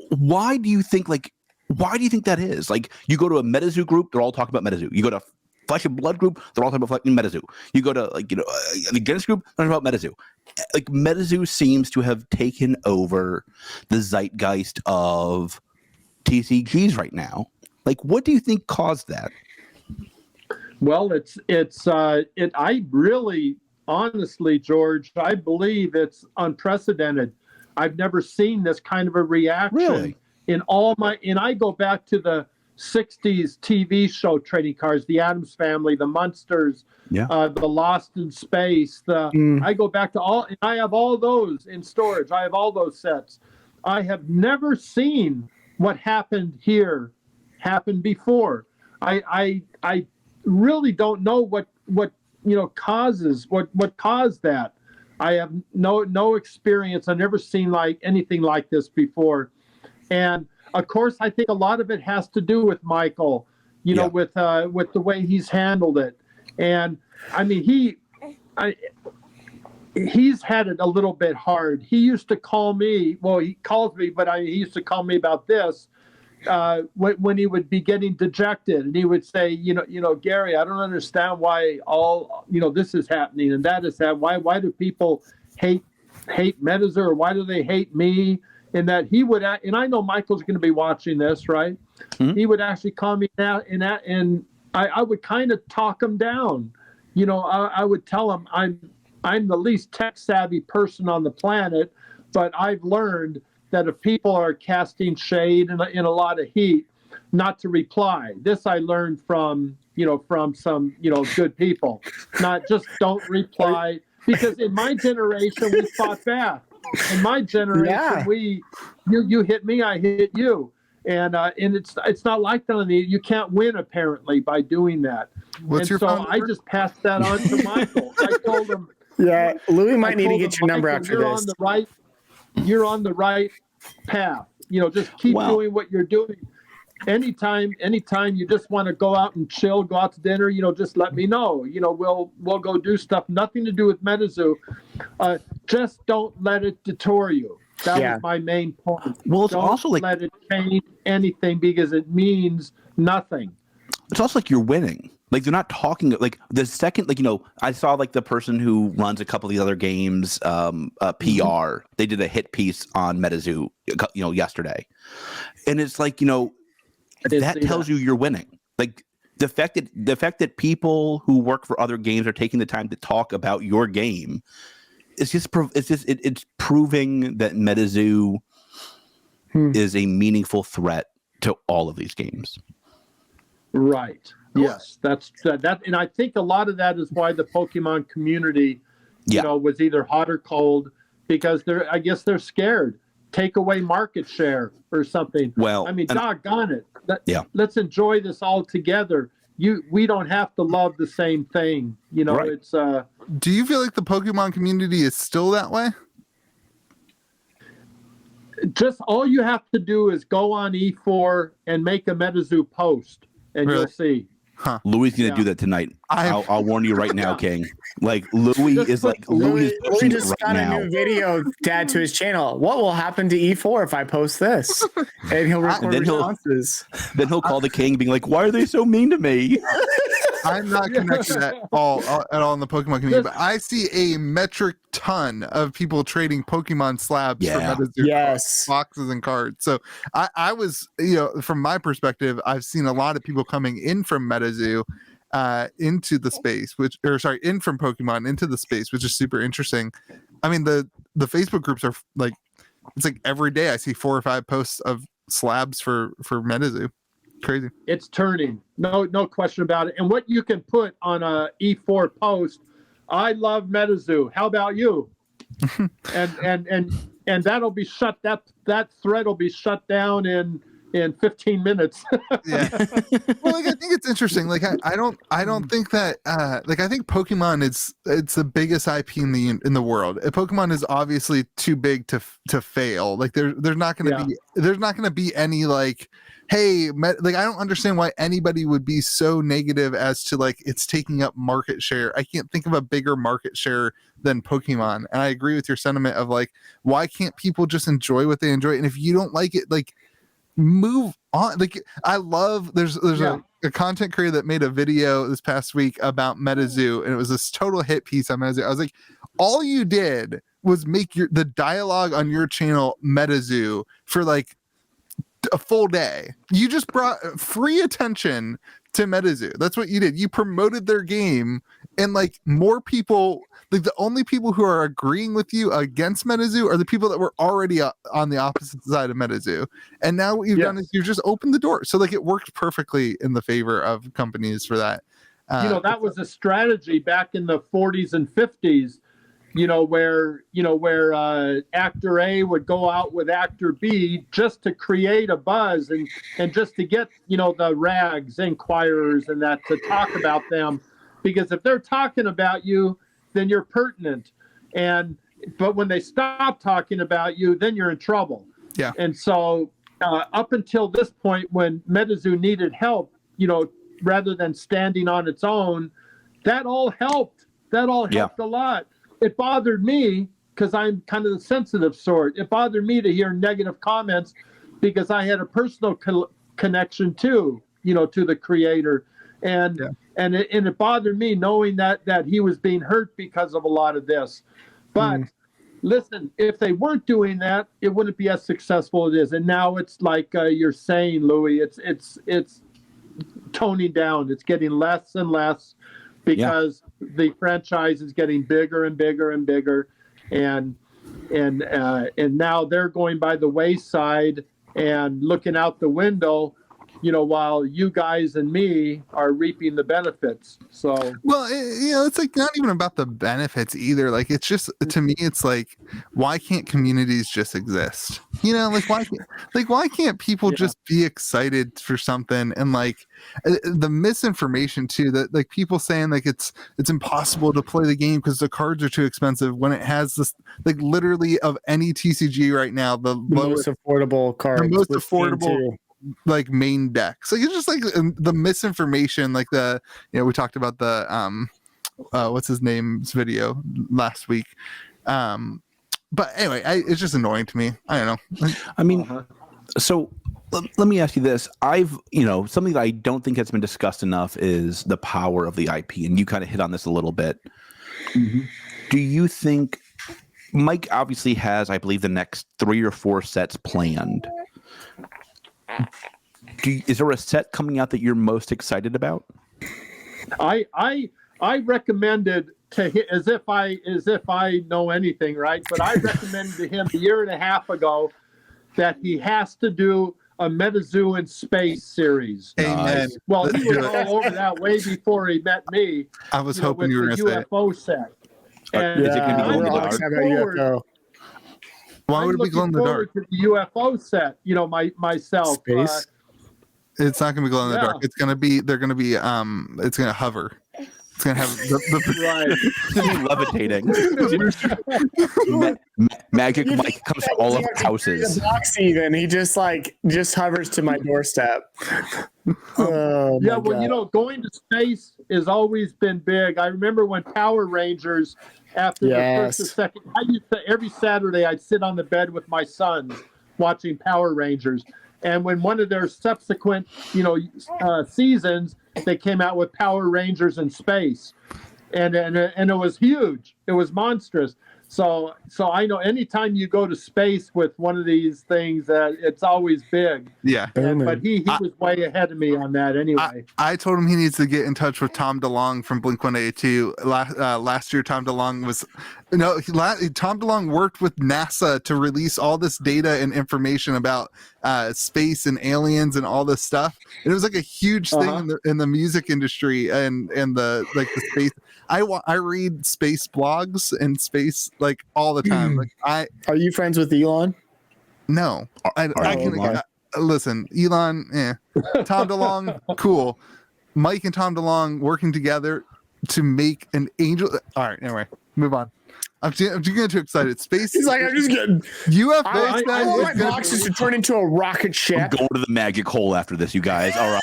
Why do you think that is? You go to a Metazoo group, they're all talking about Metazoo. You go to Flesh and Blood group, they're all talking about Metazoo. You go to the Genesis group, they're talking about Metazoo. Metazoo seems to have taken over the zeitgeist of TCGs right now. What do you think caused that? Well, I really, honestly, George, I believe it's unprecedented. I've never seen this kind of a reaction in all and I go back to the 60s TV show trading cards, the Addams Family, the Munsters, the Lost in Space. I go back to all, and I have all those in storage. I have all those sets. I have never seen what happened here happen before. I really don't know what caused that. I have no experience. I've never seen anything like this before, and of course, I think a lot of it has to do with Michael, with the way he's handled it. And I mean, he's had it a little bit hard. He used to call me, he calls me, but he used to call me about this. when he would be getting dejected, and he would say, Gary, I don't understand why this is happening and that is happening. Why do people hate Metazoo, or why do they hate me? And that he would, and I know Michael's going to be watching this, right? Mm-hmm. He would actually call me out, and I would kind of talk him down. I would tell him I'm the least tech savvy person on the planet, but I've learned that if people are casting shade and in a lot of heat, not to reply. This I learned from some good people. Not just don't reply, because in my generation we fought back. In my generation, you hit me, I hit you, and it's not like that. You can't win apparently by doing that. I just passed that on to Michael. I told him. Yeah, Louis might need to get your number after this. You're on the right path. Just keep doing what you're doing. Anytime you just want to go out and chill, go out to dinner, just let me know. We'll go do stuff. Nothing to do with Metazoo. Just don't let it detour you. That was my main point. Well, it's also like, let it change anything, because it means nothing. It's also like you're winning. Like, they're not talking, like the second, I saw like the person who runs a couple of the other games, PR, they did a hit piece on Metazoo, yesterday. And it's like, that tells you you're winning. Like the fact that people who work for other games are taking the time to talk about your game, it's proving that Metazoo is a meaningful threat to all of these games. Right. Yes, that's that, and I think a lot of that is why the Pokemon community, was either hot or cold, because I guess they're scared. Take away market share or something. Well, doggone it. Let's enjoy this all together. We don't have to love the same thing. Right. It's. Do you feel like the Pokemon community is still that way? Just all you have to do is go on E4 and make a Metazoo post, and you'll see. Huh. Louis is going to do that tonight. I'll warn you right now, King. Like Louis is Louis just got right a new video to add to his channel. What will happen to E4 if I post this? And he'll record responses. Then he'll call the King, being like, "Why are they so mean to me?" I'm not connected at all in the Pokemon community, but I see a metric ton of people trading Pokemon slabs for Metazoo boxes and cards. So I was, from my perspective, I've seen a lot of people coming in from Metazoo into the space, in from Pokemon into the space, which is super interesting. I mean, the Facebook groups are like, it's like every day I see 4 or 5 posts of slabs for Metazoo. Crazy. It's turning. No question about it. And what you can put on a E4 post, I love Metazoo. How about you? and that'll be shut. That thread will be shut down in 15 minutes. Yeah. Well, I think it's interesting. I don't think that I think Pokemon it's the biggest IP in the world. Pokemon is obviously too big to fail. There's not going to be any hey, I don't understand why anybody would be so negative as to it's taking up market share. I can't think of a bigger market share than Pokemon. And I agree with your sentiment of why can't people just enjoy what they enjoy? And if you don't like it, move on. I love there's a content creator that made a video this past week about Metazoo, and it was this total hit piece on Metazoo. I was like, all you did was make the dialogue on your channel Metazoo for a full day. You just brought free attention to Metazoo. That's what you did. You promoted their game, and more people, the only people who are agreeing with you against Metazoo are the people that were already on the opposite side of Metazoo. And now what you've done is you've just opened the door. So it worked perfectly in the favor of companies for that. That was a strategy back in the 40s and 50s, where actor A would go out with actor B just to create a buzz and just to get, the rags, inquirers, and that to talk about them. Because if they're talking about you, then you're pertinent. But when they stop talking about you, then you're in trouble. Yeah. And so up until this point, when Metazoo needed help, rather than standing on its own, that all helped. That all helped a lot. It bothered me because I'm kind of the sensitive sort. It bothered me to hear negative comments because I had a personal connection too, to the creator. And it bothered me knowing that he was being hurt because of a lot of this. But listen, if they weren't doing that, it wouldn't be as successful as it is. And now it's like you're saying, Louis, it's toning down. It's getting less and less because the franchise is getting bigger and bigger and bigger, and now they're going by the wayside and looking out the window, while you guys and me are reaping the benefits. So, well, it's like not even about the benefits either. Like, it's just, to me, it's like, why can't communities just exist? Why can't people just be excited for something? And like the misinformation too, that like people saying like it's impossible to play the game because the cards are too expensive, when it has this, like, literally of any TCG right now, the most affordable cards, the most affordable like main decks. Like, it's just like the misinformation, like we talked about the what's his name's video last week, but anyway, it's just annoying to me. I don't know. I mean, so let me ask you this. Something that I don't think has been discussed enough is the power of the IP, and you kind of hit on this a little bit. Do you think Mike obviously has, I believe, the next 3 or 4 sets planned? Is there a set coming out that you're most excited about? I recommended to him, as if I know anything, right? But I recommended to him a year and a half ago that he has to do a Metazoo in Space series. Amen. Well, he was all over that way before he met me. I was hoping you were going to say it. UFO set. And is it going to be glow in the dark? Why would it be glow in the dark? To the UFO set, myself. Space? It's not going to be glow in the dark. It's going to be. They're going to be. It's going to hover. It's going to have right. It's going to be levitating. Magic Mike comes to all of our houses. Even he just hovers to my doorstep. Going to space has always been big. I remember when Power Rangers, after the first or second, every Saturday I'd sit on the bed with my sons watching Power Rangers. And when one of their subsequent, seasons, they came out with Power Rangers in space, and it was huge. It was monstrous. So I know anytime you go to space with one of these things, it's always big. Yeah. But he was way ahead of me on that anyway. I told him he needs to get in touch with Tom DeLonge from Blink-182. Last year, Tom DeLonge Tom DeLonge worked with NASA to release all this data and information about space and aliens and all this stuff. And it was like a huge thing in the music industry and the space. I read space blogs and space like all the time. Are you friends with Elon? No, listen, Elon. Tom DeLonge, cool. Mike and Tom DeLonge working together to make an angel. All right, anyway, move on. I'm getting too excited. Space. He's like, I'm just getting UFO. I want my boxes to turn into a rocket ship. I'm going to the magic hole after this, you guys. All right.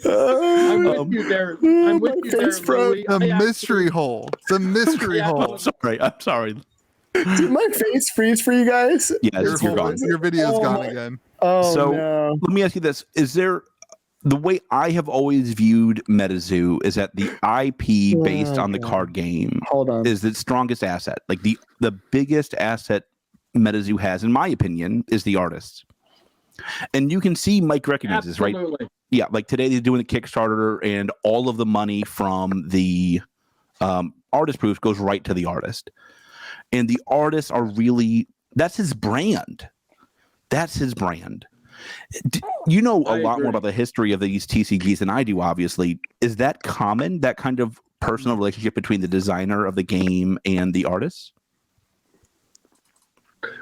I'm with you there. I'm with you there, Louis. The mystery hole. The mystery hole. I'm sorry. Did my face freeze for you guys? Yes, you're gone. Your video's gone again. Oh, so no. Let me ask you this: is there the way I have always viewed Metazoo is that the IP based on the card game is the strongest asset. Like the biggest asset Metazoo has, in my opinion, is the artists. And you can see Mike recognizes, right? Yeah, like today they're doing the Kickstarter, and all of the money from the artist proofs goes right to the artist. And the artists are that's his brand. That's his brand. You know a lot more about the history of these TCGs than I do, obviously. Is that common, that kind of personal relationship between the designer of the game and the artists?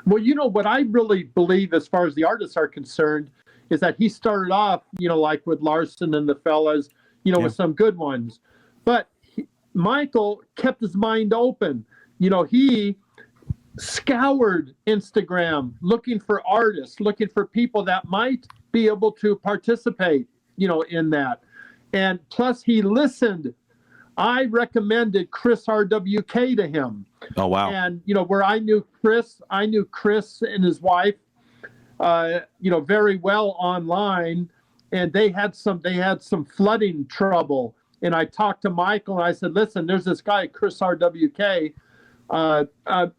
Well, what I really believe as far as the artists are concerned is that he started off, like with Larson and the fellas, with some good ones. But Michael kept his mind open. He scoured Instagram looking for artists, looking for people that might be able to participate, in that. And plus he listened I recommended Chris RWK to him. Oh, wow. And, where I knew Chris and his wife, very well online, and they had some flooding trouble. And I talked to Michael and I said, listen, there's this guy, Chris RWK.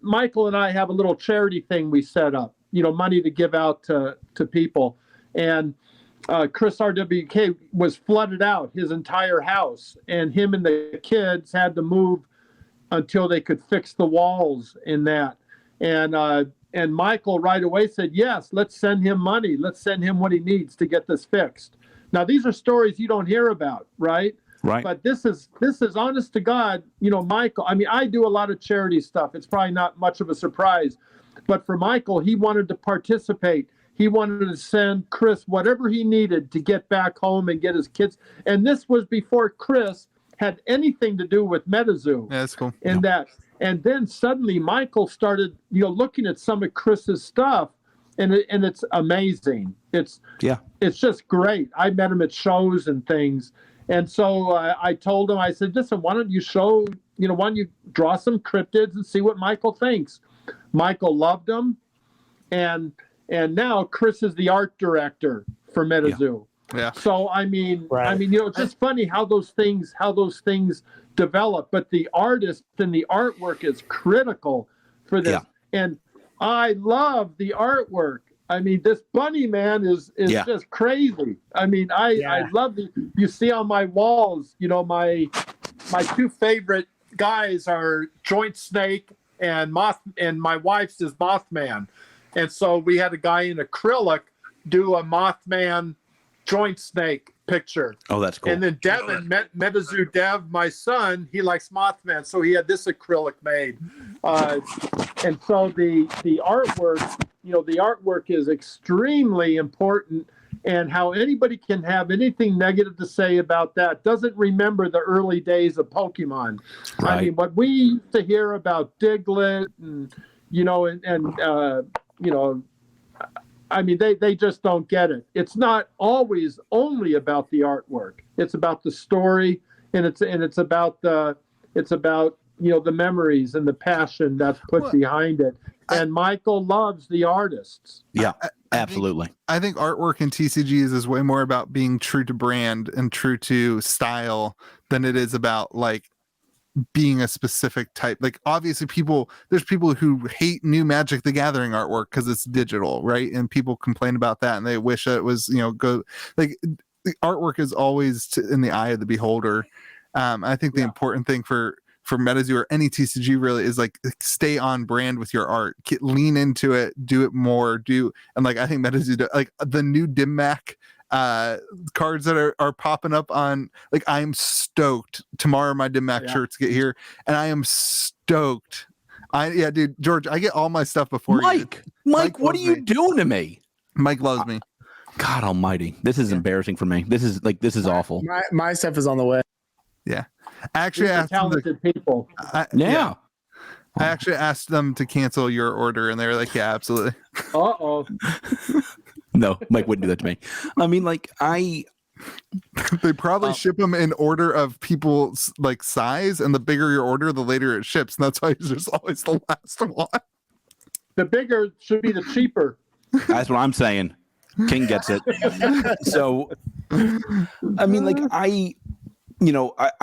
Michael and I have a little charity thing we set up, money to give out to people. And Chris RWK was flooded out, his entire house, and him and the kids had to move until they could fix the walls in that. And Michael right away said, yes, let's send him money. Let's send him what he needs to get this fixed. Now, these are stories you don't hear about, right? Right. But this is honest to God, Michael. I mean, I do a lot of charity stuff. It's probably not much of a surprise. But for Michael, he wanted to participate. He wanted to send Chris whatever he needed to get back home and get his kids. And this was before Chris had anything to do with Metazoo. Yeah, that's cool. And then suddenly Michael started, looking at some of Chris's stuff, and it's amazing. It's just great. I met him at shows and things. And so I told him, I said, listen, why don't you draw some cryptids and see what Michael thinks? Michael loved them. And now Chris is the art director for Metazoo. Yeah. So, it's just funny how those things develop, but the artist and the artwork is critical for this. Yeah. And I love the artwork. I mean, this bunny man is just crazy. I mean, I love you see on my walls, my two favorite guys are Joint Snake and Moth, and my wife's is Mothman. And so we had a guy in acrylic do a Mothman Joint Snake picture. Oh, that's cool. And then Devin, Metazoo Dev, my son, he likes Mothman, so he had this acrylic made. And so the artwork, the artwork is extremely important, and how anybody can have anything negative to say about that doesn't remember the early days of Pokemon. Right. I mean, what we used to hear about Diglett and, I mean, they just don't get it. It's not always only about the artwork. It's about the story, and it's about the memories and the passion that's put behind it. And Michael loves the artists. Yeah, absolutely. I think artwork in TCGs is way more about being true to brand and true to style than it is about like being a specific type. Like, obviously there's people who hate new Magic the Gathering artwork because it's digital, right? And people complain about that and they wish it was, the artwork is always in the eye of the beholder. I think the important thing for Metazoo or any TCG really is like stay on brand with your art, lean into it, do it more, and like I think Metazoo, like the new DimMac cards that are popping up on, like, I'm stoked. Tomorrow my DimMac shirts get here, and I am stoked. Dude, George, I get all my stuff before Mike, what are you doing to me? Mike loves me. God almighty. This is embarrassing for me. This is awful. My stuff is on the way. Yeah. Actually, I asked talented people. I actually asked them to cancel your order, and they were like, "Yeah, absolutely." No, Mike wouldn't do that to me. I mean, they probably ship them in order of people's like size, and the bigger your order, the later it ships, and that's why there's always the last one. The bigger should be the cheaper. That's what I'm saying. King gets it. So, I mean, I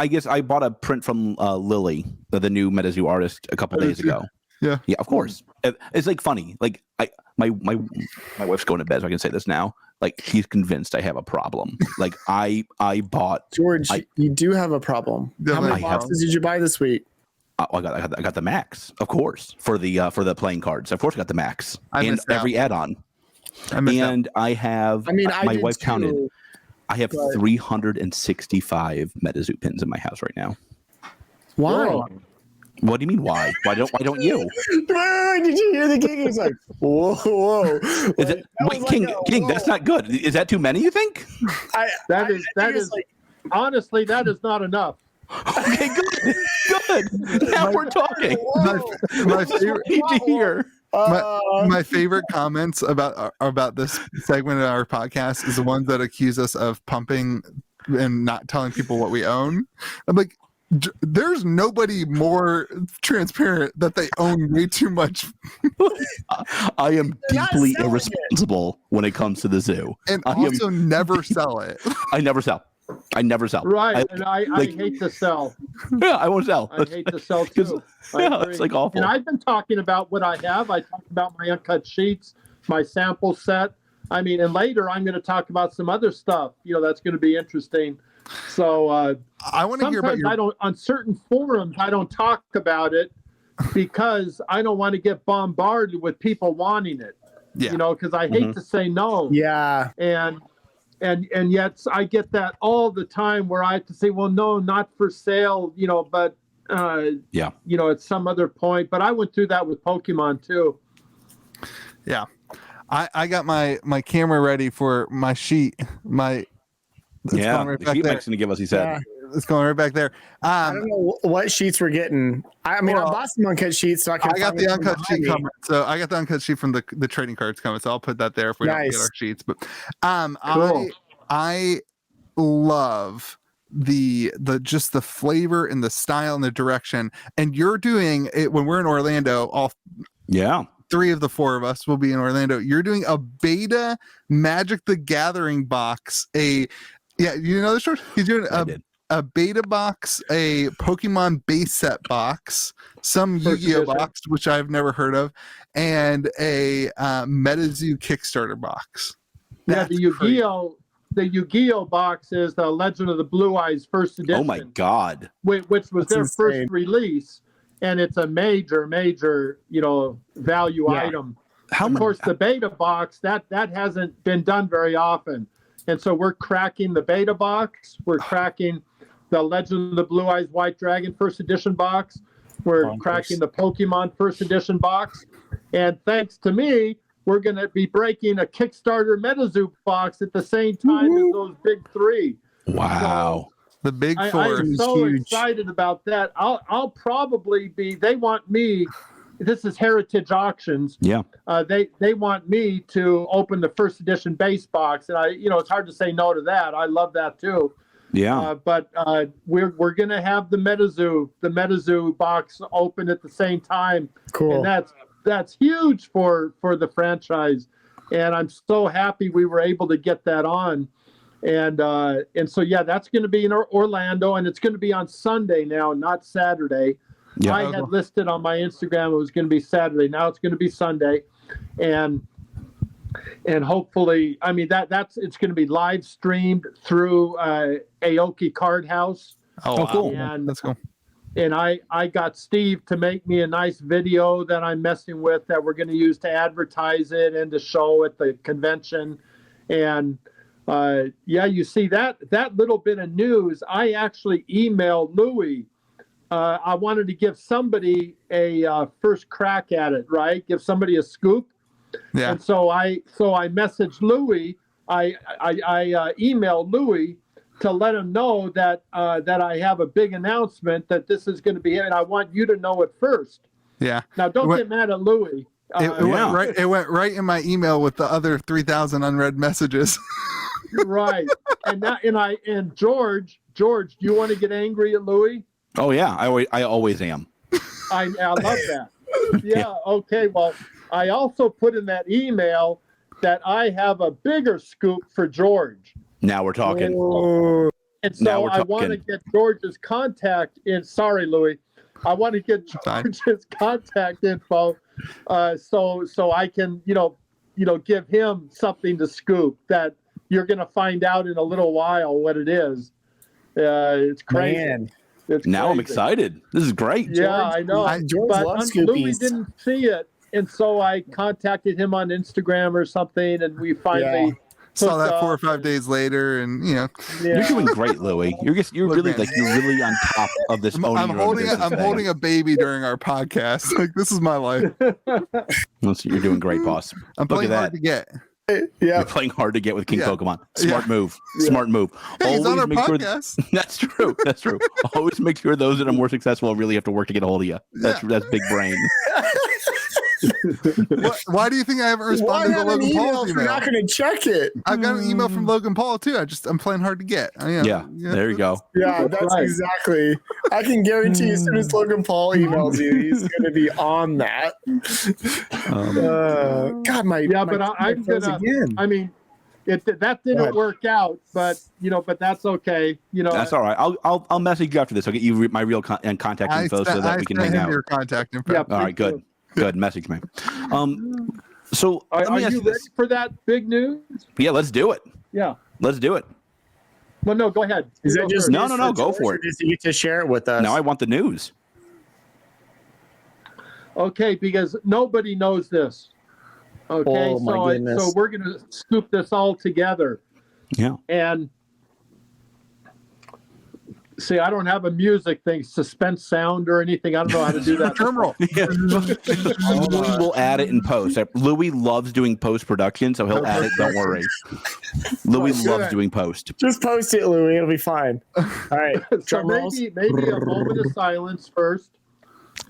guess I bought a print from Lily, the new Metazoo artist, a couple days ago. Yeah, of course. It's like funny. Like my wife's going to bed, so I can say this now. Like, he's convinced I have a problem. Like I bought George. You do have a problem. How many boxes did you buy this week? I got the max, of course, for the playing cards. Of course, I got the max and every add-on. I have. My wife counted. I have 365 Metazoo pins in my house right now. Why? Whoa. What do you mean why? Why don't you? Did you hear the king? He's like, whoa. King, that's not good. Is that too many, you think? That is honestly, that is not enough. Okay, good. Now we're talking. My favorite to hear. My favorite comments about this segment of our podcast is the ones that accuse us of pumping and not telling people what we own. I'm like, there's nobody more transparent that they own way too much. I am They're not deeply selling it. irresponsible when it comes to the zoo. And I am- also never sell it. I never sell. Right, and I hate to sell. Yeah, I won't sell. I hate to sell too. I Yeah, agree. it's like awful. And I've been talking about what I have. I talked about my uncut sheets, my sample set. I mean, and later I'm going to talk about some other stuff. That's going to be interesting. So I want to hear about sometimes your. on certain forums I don't talk about it because I don't want to get bombarded with people wanting it. Yeah. Because I hate to say no. Yeah. And yet I get that all the time where I have to say, well, no, not for sale, but at some other point. But I went through that with Pokemon too. Yeah. I got my camera ready for my sheet. It's going right the back sheet there. Mike's gonna give us. He said, Yeah. It's going right back there. I don't know what sheets we're getting. I mean, I bought some uncut sheets, so I got the uncut sheet coming. So I got the uncut sheet from the trading cards coming. So I'll put that there if we don't get our sheets. But Cool. I love the just the flavor and the style and the direction. And you're doing it when we're in Orlando. All three of the four of us will be in Orlando. You're doing a beta Magic the Gathering box. You know this, George? He's doing a beta box, a Pokemon base set box, some Yu-Gi-Oh box, which I've never heard of, and a Metazoo Kickstarter box. Yeah, the Yu-Gi-Oh box is the Legend of the Blue Eyes first edition. "Oh my god!" Which was That's their insane. first release, and it's a major, value item. Of course, the beta box that hasn't been done very often, and so we're cracking the beta box. We're cracking the Legend of the Blue Eyes White Dragon first edition box. We're cracking the Pokemon first edition box, and thanks to me, we're going to be breaking a Kickstarter Metazoo box at the same time as those big three. Wow. The big four. I'm so excited about that. I'll probably be. They want me. This is Heritage Auctions. Yeah. They want me to open the first edition base box, and it's hard to say no to that. I love that too. Yeah. But we're gonna have the Metazoo box open at the same time. Cool. And that's huge for the franchise, and I'm so happy we were able to get that on. And so that's going to be in Orlando, and it's going to be on Sunday now, not Saturday. Yeah. I had listed on my Instagram it was going to be Saturday. Now it's going to be Sunday, and hopefully, I mean it's going to be live streamed through Aoki Card House. Oh, cool! And Let's go. And I got Steve to make me a nice video that I'm messing with that we're going to use to advertise it and to show at the convention. And you see that little bit of news. I actually emailed Louis. I wanted to give somebody a first crack at it, right? Give somebody a scoop. Yeah. And so I messaged Louis. I emailed Louis to let him know that I have a big announcement that this is going to be, and I want you to know it first. Yeah. Now, don't get mad at Louis. It went right in my email with the other 3,000 unread messages. Right. And George, do you want to get angry at Louis? Oh yeah, I always am. I love that. Yeah. Okay. Well, I also put in that email that I have a bigger scoop for George. Now we're talking. Oh, And so I want to get George's contact in. Sorry, Louis. I want to get George's contact info, so I can, give him something to scoop that you're going to find out in a little while what it is. It's crazy. man. It's Now I'm crazy. excited. This is great. Yeah, I know. George But loves Louis scoopies. didn't see it, and so I contacted him on Instagram or something, and we finally. Saw that 4 or hooked 5 up, days later, and Yeah. You're doing great, Louis. You're Look, really man. you're really on top of this. I'm holding a baby during our podcast. Like, this is my life. You're doing great, boss. I'm Look playing at hard that. to get. Yeah. You're playing hard to get with King Yeah. Pokemon. Smart Yeah. move. Smart move. Hey, he's on our make sure podcast. that's true. That's true. Always make sure those that are more successful really have to work to get a hold of you. That's big brain. Why do you think I haven't Why responded to have an Logan email Paul's if you're email? not going to check it? I've got an email from Logan Paul too. I'm playing hard to get. Yeah, there you go. Yeah, that's right. exactly. I can guarantee as soon as Logan Paul emails you, he's going to be on that. God, my Yeah, but my I'm froze gonna. again. I mean, that Go didn't ahead. work out, but but that's okay. That's all right. I'll message you after this. I'll get you my real contact info so that we can hang out. Your contact info. Yeah, All right, good. Good. Message me. So Are let me ask you you ready this. for that big news? Yeah, let's do it. Yeah. Let's do it. Well, no, go ahead. Is You that go just first. No, news no, go George, for or it. does he get to share it with us? Now I want the news. Okay, because nobody knows this. Okay, Oh, my goodness. so we're gonna scoop this all together. Yeah. And see, I don't have a music thing, suspense sound or anything. I don't know how to do that. Drum roll. Louis will add it in post. Louis loves doing post production, so he'll add it. Don't worry. Louis loves doing post. Just post it, Louis. It'll be fine. All right. So Drum rolls. maybe a moment of silence first.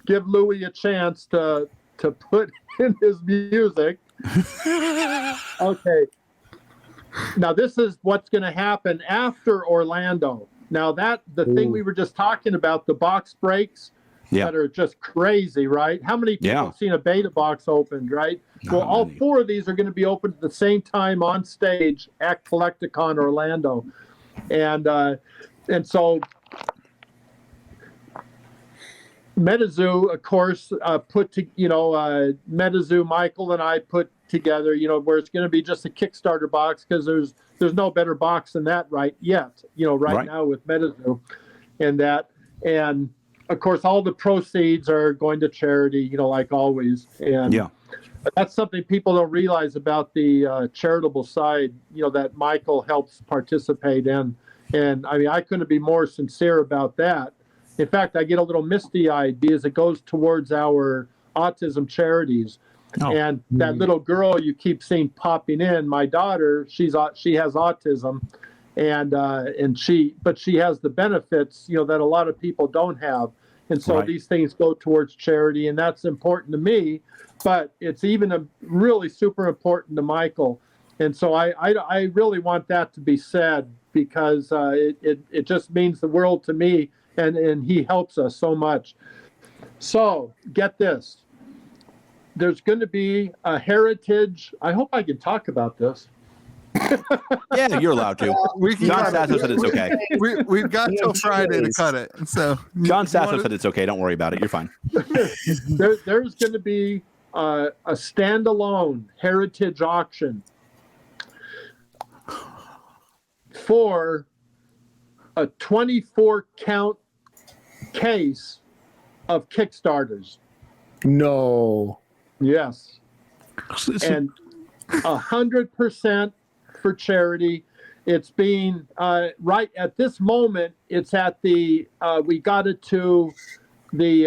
Give Louis a chance to put in his music. Okay. Now this is what's going to happen after Orlando. Now the thing we were just talking about, the box breaks that are just crazy, right? How many people have seen a beta box opened, right? Well, all four of these are going to be opened at the same time on stage at Collecticon Orlando, and so Metazoo, of course, Metazoo, Michael and I put together, where it's going to be just a Kickstarter box because there's no better box than that right now with Metazoo and that. And of course, all the proceeds are going to charity, like always. And that's something people don't realize about the charitable side, that Michael helps participate in. And I mean, I couldn't be more sincere about that. In fact, I get a little misty-eyed because it goes towards our autism charities. And that little girl you keep seeing popping in, my daughter, she has autism, but she has the benefits, that a lot of people don't have. And so these things go towards charity, and that's important to me. But it's even really super important to Michael. And so I really want that to be said because it just means the world to me. And he helps us so much. So get this. There's going to be a heritage. I hope I can talk about this. Yeah, you're allowed to. John Sasso said it's okay. We've got till Friday to cut it. So John Sasso said it's okay. Don't worry about it. You're fine. There's going to be a standalone heritage auction for a 24 count case of Kickstarters. No. Yes. And 100% for charity. It's being right at this moment. It's at the we got it to the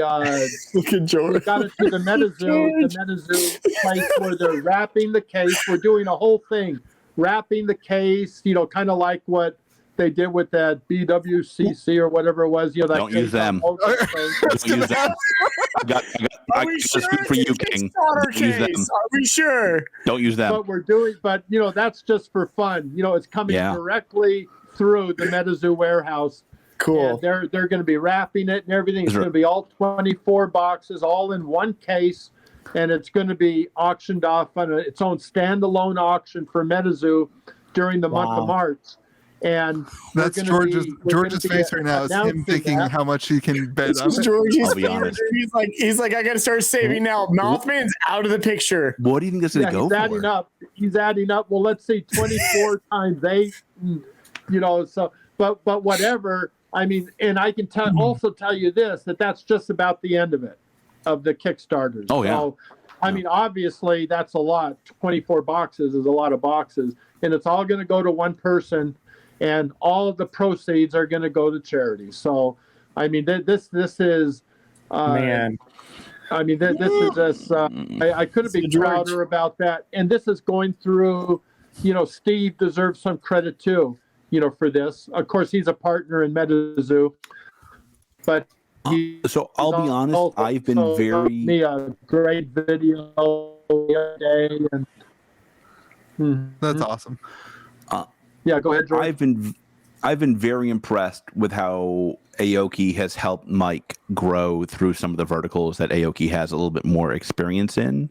Look at George. we got it to the Metazoo place where they're wrapping the case. We're doing a whole thing, wrapping the case. Kind of like what they did with that BWCC or whatever it was. That Don't use them. Don't use them. I got speak for you, King. Don't use them. Are we sure? Don't use them. But we're doing, that's just for fun. It's coming directly through the Metazoo warehouse. Cool. And they're going to be wrapping it and everything. It's going to be all 24 boxes, all in one case, and it's going to be auctioned off on its own standalone auction for Metazoo during the month of March. And that's George's face right now is him thinking how much he can bet on. George's I'll be honest. He's like, I got to start saving now. Mouthman's out of the picture. What do you think that's going to go he's for? Adding up. He's adding up. Well, let's see, 24 times 8. So, but whatever. I mean, and I can also tell you this, that's just about the end of it, of the Kickstarters. Oh, yeah. So, I mean, obviously that's a lot. 24 boxes is a lot of boxes, and it's all going to go to one person. And all of the proceeds are going to go to charity. So, I mean, this is, man. I mean, this is just, I couldn't be prouder about that. And this is going through, Steve deserves some credit too, for this. Of course, he's a partner in Metazoo, but So I'll be honest, also I've been very me a great video the other day, and That's awesome. yeah, go ahead, George. I've been very impressed with how Aoki has helped Mike grow through some of the verticals that Aoki has a little bit more experience in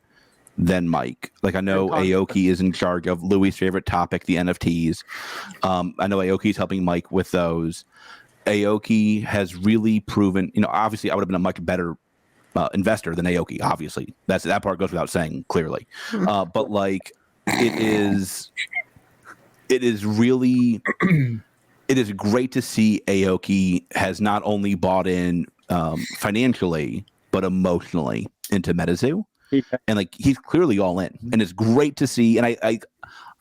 than Mike. Like I know Aoki is in charge of Louis' favorite topic, the NFTs. I know Aoki is helping Mike with those. Aoki has really proven, obviously I would have been a much better investor than Aoki. Obviously, that part goes without saying clearly. But like, it is really. It is great to see Aoki has not only bought in financially but emotionally into Metazoo, and like he's clearly all in, and it's great to see. And I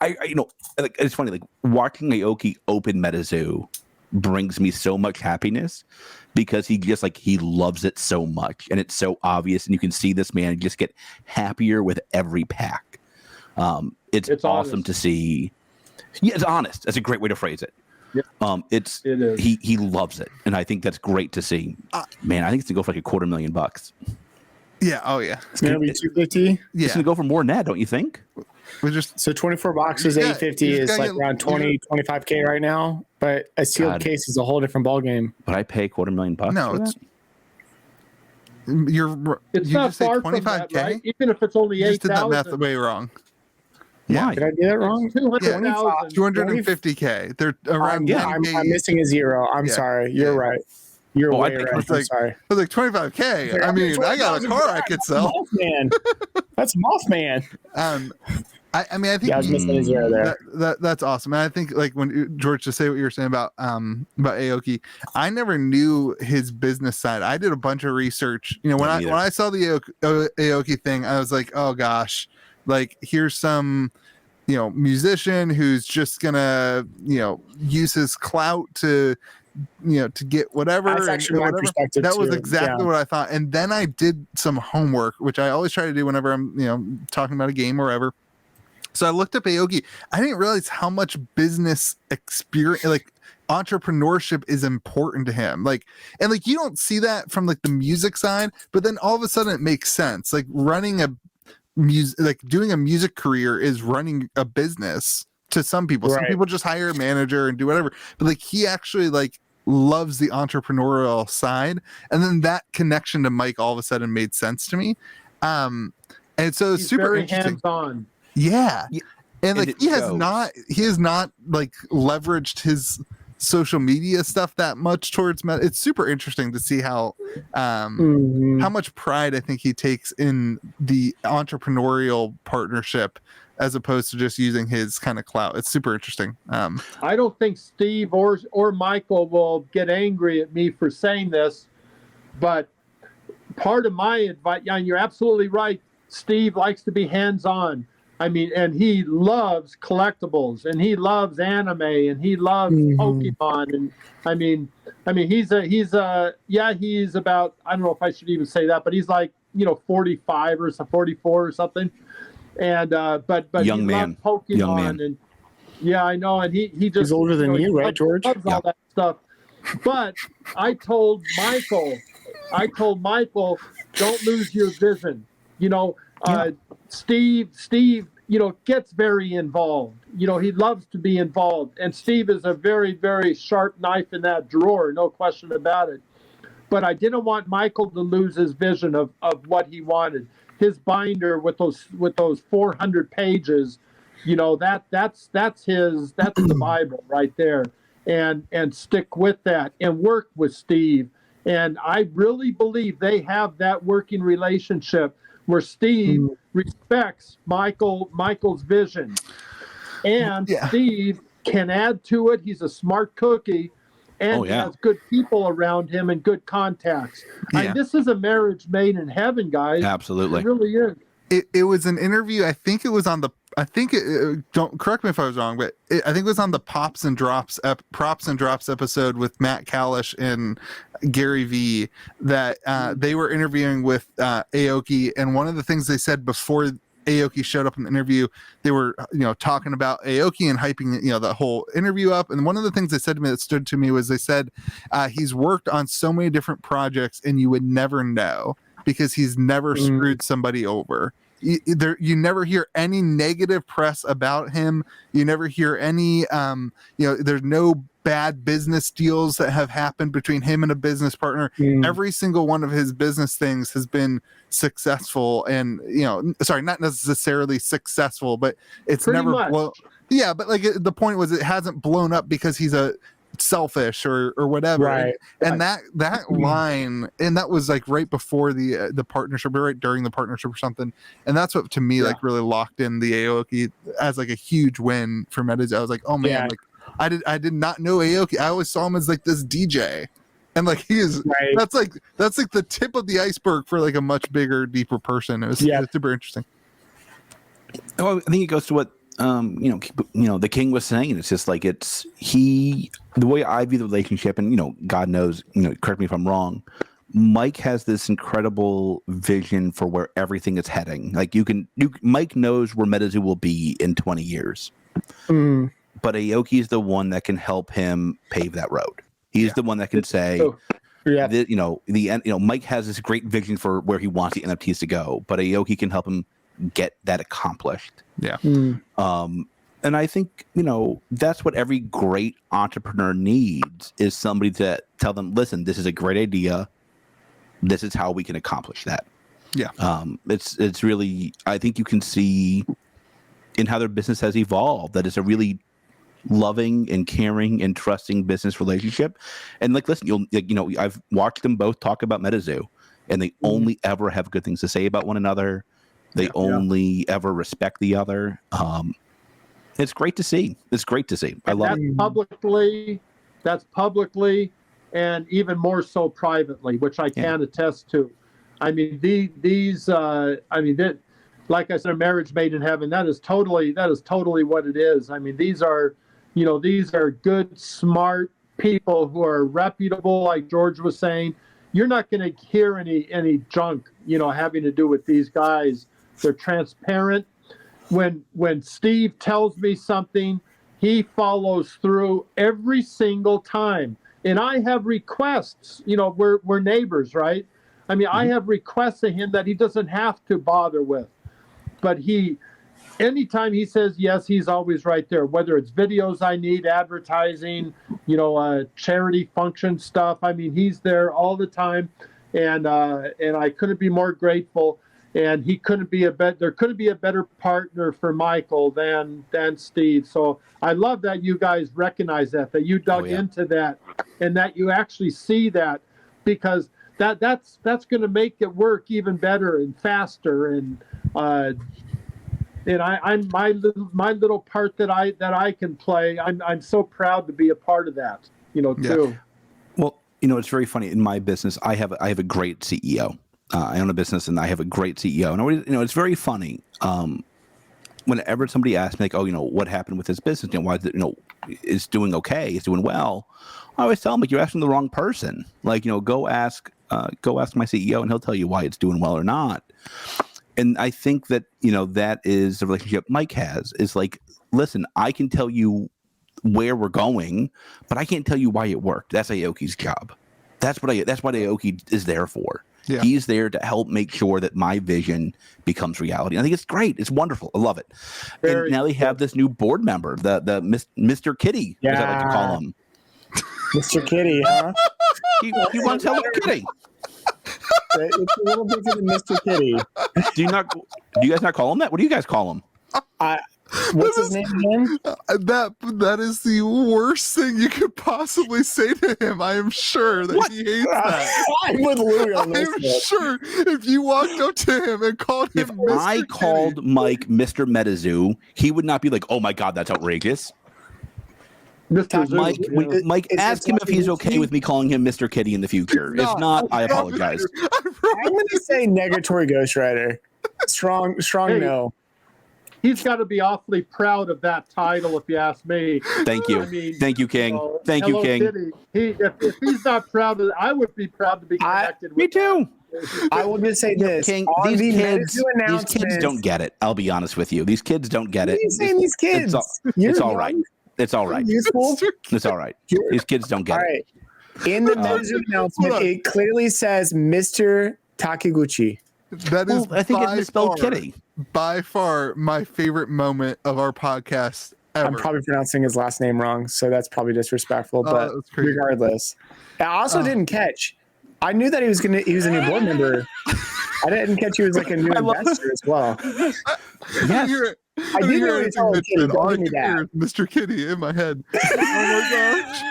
like, it's funny, like watching Aoki open Metazoo brings me so much happiness because he loves it so much, and it's so obvious, and you can see this man just get happier with every pack. It's awesome to see. Yeah, it's honest. That's a great way to phrase it. Yeah. It is. He loves it, and I think that's great to see. Man, I think it's gonna go for like $250,000. Yeah. Oh yeah. It's gonna be 250. Yeah. It's gonna go for more than that, don't you think? We just So 24 boxes, 850 is like around 25K right now. But a sealed case is a whole different ballgame. But I pay $250,000. No, for it's that? It's not far from that, right? Even if it's only 8,000. You just did that math way wrong. Why? Did I do that wrong? 200,000. 250K. They're around. Yeah, I'm missing a zero. I'm sorry. You're right. You're way right. I'm sorry. I was like 25K. I mean, I got a car I could sell. Mothman. That's Mothman. I mean, I think I was missing a zero there. That's awesome. And I think like when George, to say what you were saying about Aoki, I never knew his business side. I did a bunch of research. When I saw the Aoki thing, I was like, oh gosh, like here's some musician who's just gonna use his clout to get whatever. That's actually my perspective. That was exactly what I thought. And then I did some homework, which I always try to do whenever I'm talking about a game or whatever. So I looked up Aoki. I didn't realize how much business experience, like entrepreneurship, is important to him. And you don't see that from like the music side, but then all of a sudden it makes sense. Like running a doing a music career is running a business to some people. Some people just hire a manager and do whatever, but like he actually loves the entrepreneurial side, and then that connection to Mike all of a sudden made sense to me. And so it's super very interesting. hands-on. Yeah. And like he has shows. not like leveraged his social media stuff that much towards it's super interesting to see how much pride I think he takes in the entrepreneurial partnership as opposed to just using his kind of clout. It's super interesting. I don't think Steve or Michael will get angry at me for saying this, but part of my advice, and you're absolutely right, Steve likes to be hands-on. I mean, and he loves collectibles, and he loves anime, and he loves Pokemon, and I mean, he's about, I don't know if I should even say that, but he's like 45 or 44 or something, and but young he man, loves Pokemon, and yeah, I know, and he just he's older than you, right, George? Loves all that stuff, but I told Michael, don't lose your vision, Steve, gets very involved. He loves to be involved. And Steve is a very, very sharp knife in that drawer, no question about it. But I didn't want Michael to lose his vision of what he wanted. His binder with those 400 pages, that's the Bible right there. And stick with that and work with Steve. And I really believe they have that working relationship where Steve respects Michael's vision, and Steve can add to it. He's a smart cookie, and has good people around him and good contacts. This is a marriage made in heaven, guys. Absolutely, it really is. It was an interview. I think it was on the. Don't correct me if I was wrong, but I think it was on the Props and Drops episode with Matt Kalish and Gary V that they were interviewing with Aoki, and one of the things they said before Aoki showed up in the interview, they were, talking about Aoki and hyping, the whole interview up. And one of the things they said to me that stood to me was they said he's worked on so many different projects and you would never know because he's never screwed somebody over. You never hear any negative press about him. You never hear any, there's no bad business deals that have happened between him and a business partner. Every single one of his business things has been successful and, not necessarily successful, but it's Pretty never much. Yeah, but like the point was it hasn't blown up because he's a selfish or whatever. Right. And that line, and that was like right before the partnership, or right during the partnership or something. And that's what to me like really locked in the Aoki as like a huge win for Metazoo. I was like, oh man, like I did not know Aoki. I always saw him as like this DJ. And like he is that's like the tip of the iceberg for like a much bigger, deeper person. It was super interesting. Well, I think it goes to what the king was saying. It's just like the way I view the relationship, and God knows, correct me if I'm wrong. Mike has this incredible vision for where everything is heading. Like Mike knows where Metazoo will be in 20 years, but Aoki is the one that can help him pave that road. He's the one that can say, Mike has this great vision for where he wants the NFTs to go, but Aoki can help him get that accomplished. Yeah. And I think, that's what every great entrepreneur needs, is somebody to tell them, listen, this is a great idea. This is how we can accomplish that. Yeah. It's really, I think you can see in how their business has evolved that it's a really loving and caring and trusting business relationship. And like, listen, I've watched them both talk about Metazoo, and they only ever have good things to say about one another. They only ever respect the other. It's great to see. It's great to see. I love it. That's publicly, and even more so privately, which I can attest to. I mean, like I said, a marriage made in heaven. That is totally what it is. I mean, these are good, smart people who are reputable, like George was saying. You're not going to hear any junk, having to do with these guys. They're transparent. When Steve tells me something, he follows through every single time. And I have requests, we're neighbors, right? I mean, I have requests of him that he doesn't have to bother with. But anytime he says yes, he's always right there, whether it's videos I need, advertising, charity function stuff. I mean, he's there all the time. And I couldn't be more grateful. And there couldn't be a better partner for Michael than Steve. So I love that you guys recognize that you dug into that, and that you actually see that, because that's going to make it work even better and faster. And I'm my little part that I can play. I'm so proud to be a part of that. Too. Well, it's very funny. In my business, I have a great CEO. I own a business and I have a great CEO. And always, it's very funny. Whenever somebody asks me, like, oh, what happened with this business? Why is it, it's doing okay, it's doing well. I always tell them, like, you're asking the wrong person. Like, go ask my CEO, and he'll tell you why it's doing well or not. And I think that that is the relationship Mike has. Is like, listen, I can tell you where we're going, but I can't tell you why it worked. That's Aoki's job. That's what Aoki is there for. Yeah. He's there to help make sure that my vision becomes reality. I think it's great. It's wonderful. I love it. And now they have this new board member, the Mr. Kitty, as I like to call him. Mr. Kitty, huh? He wants Hello Kitty. It's a little bit of Mr. Kitty. Do you guys not call him that? What do you guys call him? What's his name again? That is the worst thing you could possibly say to him. I am sure that he hates that. I'm with Louie on this. I'm sure if you walked up to him and called him Mr. I called Mike Mr. Metazoo, he would not be like, "Oh my God, that's outrageous." Mike, ask him if he's okay with me calling him Mr. Kitty in the future. If not, I apologize. I'm going to say negatory ghostwriter. Strong no. He's got to be awfully proud of that title, if you ask me. Thank you. Thank you, King. Thank you, King. Kitty. If he's not proud of it, I would be proud to be connected with me too. I will just say this. King, on these the kids announcements- don't get it. I'll be honest with you. These kids don't get What it. are you saying, these kids? It's all right. It's all right. Useful? It's all right. These kids don't get All it. right. In the Metazoo announcement, it clearly says Mr. Takiguchi. That is, I think it's by misspelled far- kitty. By far, my favorite moment of our podcast ever. I'm probably pronouncing his last name wrong, so that's probably disrespectful. But that's crazy. regardless, I also didn't catch. I knew that he was a new board member. I didn't catch he was like a new investor as well. Yes. I did know it's all Kitty. Don't give me that. Mr. Kitty in my head. Oh my gosh.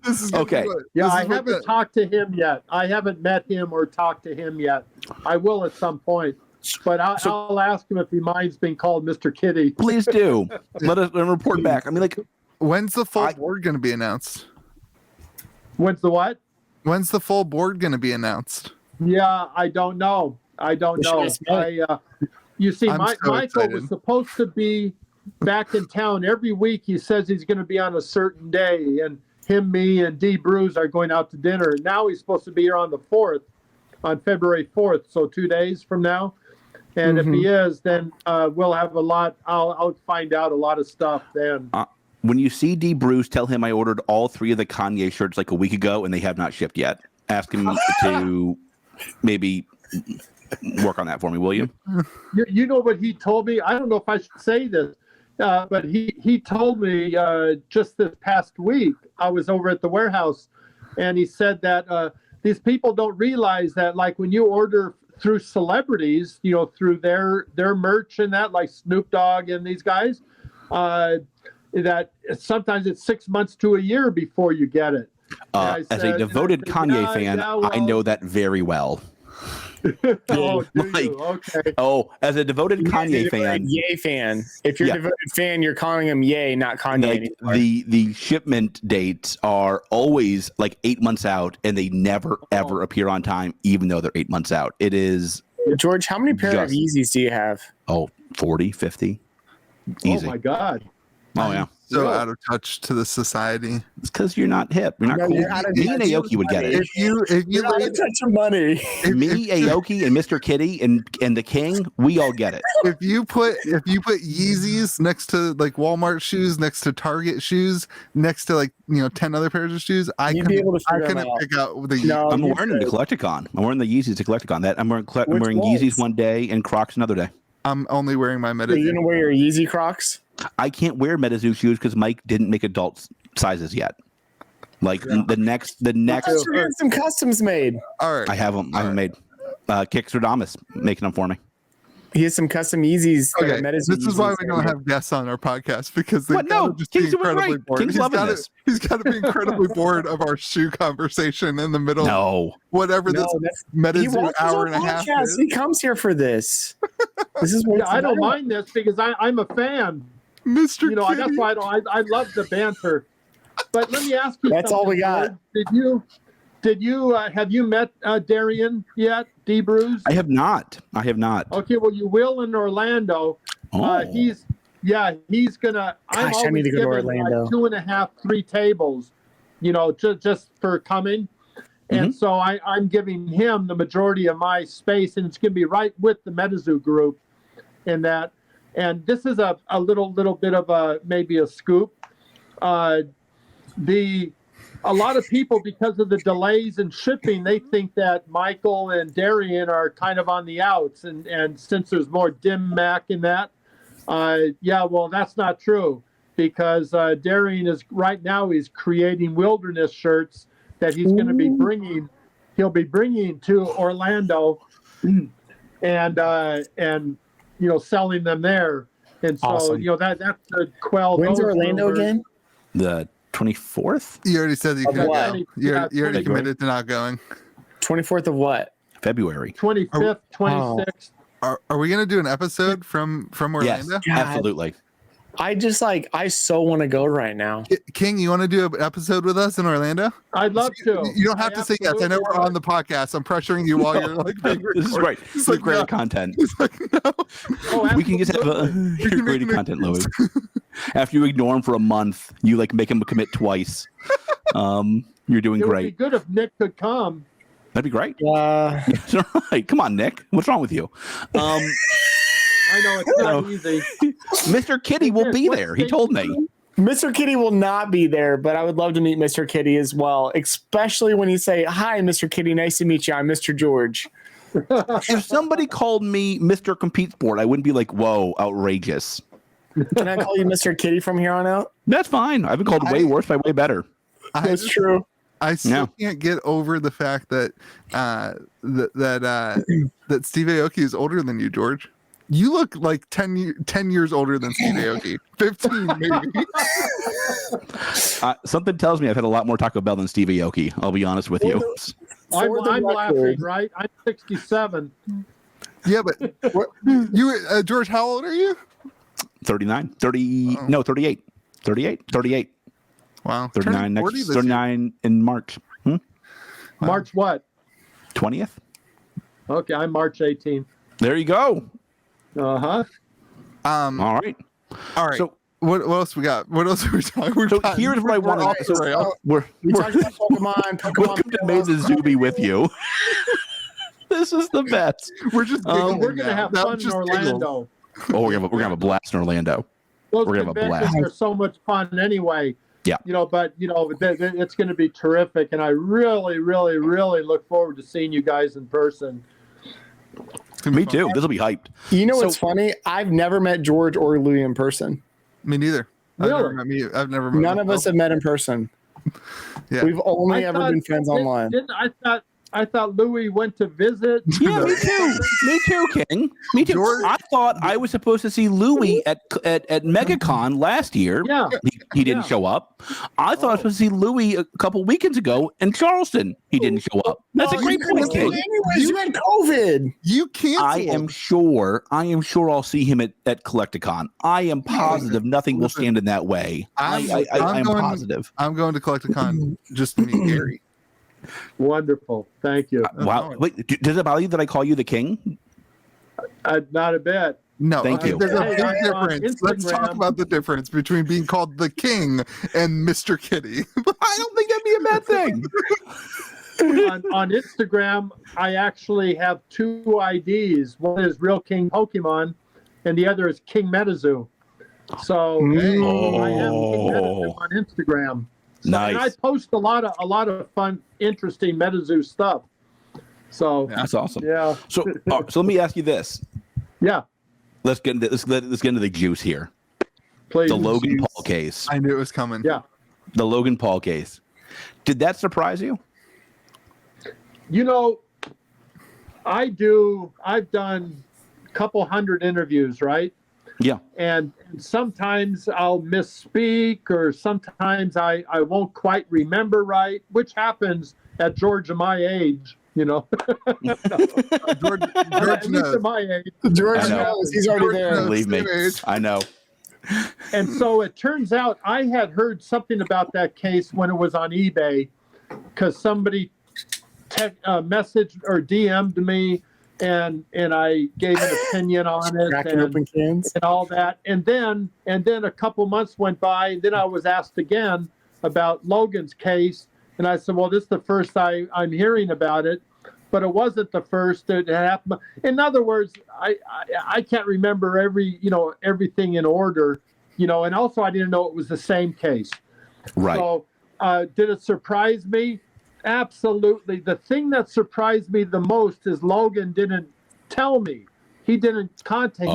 This is Okay. Yeah, I haven't talked to him yet. I haven't met him or talked to him yet. I will at some point. But I'll ask him if he minds being called Mr. Kitty. Please do. Let us report back. I mean, like, When's the full board going to be announced? When's the what? When's the full board going to be announced? Yeah, I don't know. You see, I'm so Michael excited. was supposed to be back in town every week. He says he's going to be on a certain day, and him, me, and D. Bruce are going out to dinner. Now he's supposed to be here on the 4th, on February 4th, so 2 days from now. And if he is, then we'll have a lot. I'll find out a lot of stuff then. when you see D. Bruce, tell him I ordered all 3 of the Kanye shirts like a week ago, and they have not shipped yet. Ask him to maybe work on that for me, will you? You know what he told me? I don't know if I should say this, but he told me just this past week, I was over at the warehouse, and he said that these people don't realize that, like, when you order through celebrities, you know, through their merch and that, like Snoop Dogg and these guys, that sometimes it's 6 months to a year before you get it. As a devoted Kanye fan, I know that very well. Oh, do Like, you? Okay. Oh, as a devoted Kanye fan, Ye fan. If you're Yeah. a devoted fan, you're calling him Ye, not Kanye like anymore. the shipment dates are always like 8 months out, and they never ever appear on time, even though they're 8 months out. It is George, how many pair of Yeezys do you have? 40, 50. Easy. Oh my God. Oh yeah. So Really? out of touch to the society. It's because you're not hip. You're not No, cool. you're out of Me and touch. Aoki would get it. If you You're out of touch of money. Me, Aoki, and Mr. Kitty and the King, we all get it. if you put Yeezys next to like Walmart shoes, next to Target shoes, next to like 10 other pairs of shoes, You'd be able to figure them couldn't out. pick out the No, I'm you're wearing them to good. Collecticon. I'm wearing the Yeezys to Collecticon. That I'm wearing Which Yeezys ones? one day and Crocs another day. I'm only wearing my Are you Metazoo. gonna wear your Yeezy Crocs? I can't wear Metazoo shoes because Mike didn't make adult sizes yet. Like the next, You're getting some customs made. All right. I haven't made. Kickstradamus making them for me. He has some custom Yeezys. that are Okay, Metazoo this is why Yeezys we don't that have guests on our podcast because they What? No, just be King's doing incredibly great. bored. King's loving this. He's got to be incredibly bored of our shoe conversation in the middle. No, Whatever No, this he Metazoo watches hour our and a half podcast. is. He comes here for this. This is what Yeah, it's I don't about. mind this because I'm a fan. Mr. You know, Kitty. that's why I love the banter. But let me ask you That's all something, we got. George. Did you have you met Darian yet, D. Bruce? I have not. Okay, well, you will in Orlando. Oh. He's gonna. I'm Gosh, I always need to go to giving Orlando. like 2.5, 3 tables, just for coming. And so I'm giving him the majority of my space, and it's gonna be right with the Metazoo group in that. And this is a little bit of maybe a scoop. A lot of people, because of the delays in shipping, they think that Michael and Darian are kind of on the outs, and since there's more dim mac in that, well, that's not true, because Darian is right now he's creating wilderness shirts that he's going to be bringing. He'll be bringing to Orlando, and selling them there, and so Awesome. that's to quell. When's those Orlando rumors. again? The 24th You already said that you Of couldn't what? go. You already February. committed to not going. 24th of what? February. 25th, 26th. Are we gonna do an episode from Yes, Orlando? God. absolutely. I so want to go right now. King, you want to do an episode with us in Orlando? I'd love to. You don't have to say yes. I know we're on the podcast. I'm pressuring you while you're like being This is recorded. great. This is great content. He's like, no. Oh, We can just have your creative content, Louis. After you ignore him for a month, you like make him commit twice. You're doing It would be great. good if Nick could come. That'd be great. Uh, That's all right. Come on, Nick. What's wrong with you? I know it's not easy. Mr. Kitty will be there. He told me. Mr. Kitty will not be there, but I would love to meet Mr. Kitty as well, especially when you say, "Hi, Mr. Kitty. Nice to meet you. I'm Mr. George." If somebody called me Mr. Compete Sport, I wouldn't be like, whoa, outrageous. Can I call you Mr. Kitty from here on out? That's fine. I've been called way worse by way better. That's true. I still can't get over the fact that that Steve Aoki is older than you, George. You look like 10 years older than Steve Aoki. 15, maybe. Something tells me I've had a lot more Taco Bell than Steve Aoki. I'll be honest with you. I'm laughing, right? I'm 67. Yeah, but you, George, how old are you? 39. 30. Oh. No, 38. 38. Wow. 39 next. 39 in March. March what? 20th. Okay, I'm March 18th. There you go. Uh-huh. All right. So what else we got? What else are we talking about? So here's what I want to we're talking about Pokemon. welcome to Metazoo be with you. This is the best. We're just we're gonna have fun in Orlando. Oh, we're gonna have a blast in Orlando. Those we're gonna have a blast. Are so much fun anyway. Yeah. But it's going to be terrific, and I really, really, really look forward to seeing you guys in person. Me too. This will be hyped. You know what's funny? I've never met George or Louis in person. Me neither. Really? I've never met None of us have met in person. Yeah. We've only ever been friends online. I thought Louis went to visit. Yeah, me too. Me too, King. Me too. George, I thought I was supposed to see Louis at MegaCon last year. Yeah. He didn't show up. I thought I was supposed to see Louis a couple weekends ago in Charleston. He didn't show up. That's a great point, King. You had COVID. You canceled. I am sure I'll see him at Collecticon. I am positive nothing will stand in that way. I am positive. I'm going to Collecticon just to meet Gary. Wonderful. Thank you. Wow. Wait, does it bother you that I call you the King? Not a bit. No, Thank you. There's a big difference. Let's talk about the difference between being called the King and Mr. Kitty. I don't think that'd be a bad thing. on Instagram, I actually have two IDs. One is Real King Pokemon, and the other is King Metazoo. So I am King Metazoo on Instagram. So, nice. And I post a lot of fun, interesting Metazoo stuff. So that's awesome. Yeah. So let me ask you this. Yeah. Let's get into the juice here. Please. The Logan Paul case. I knew it was coming. Yeah. The Logan Paul case. Did that surprise you? I've done a couple hundred interviews, right? Yeah. And sometimes I'll misspeak, or sometimes I won't quite remember right, which happens at George my age, George knows. at my age. George knows. He's already there. Believe me. I know. And so it turns out I had heard something about that case when it was on eBay, because somebody messaged or DM'd me, and I gave an opinion on it and all that. And then a couple months went by, and then I was asked again about Logan's case. And I said, well, this is the first I'm hearing about it, but it wasn't the first. It happened. In other words, I can't remember everything in order, and also I didn't know it was the same case. Right. So did it surprise me? Absolutely. The thing that surprised me the most is Logan didn't tell me. He didn't contact.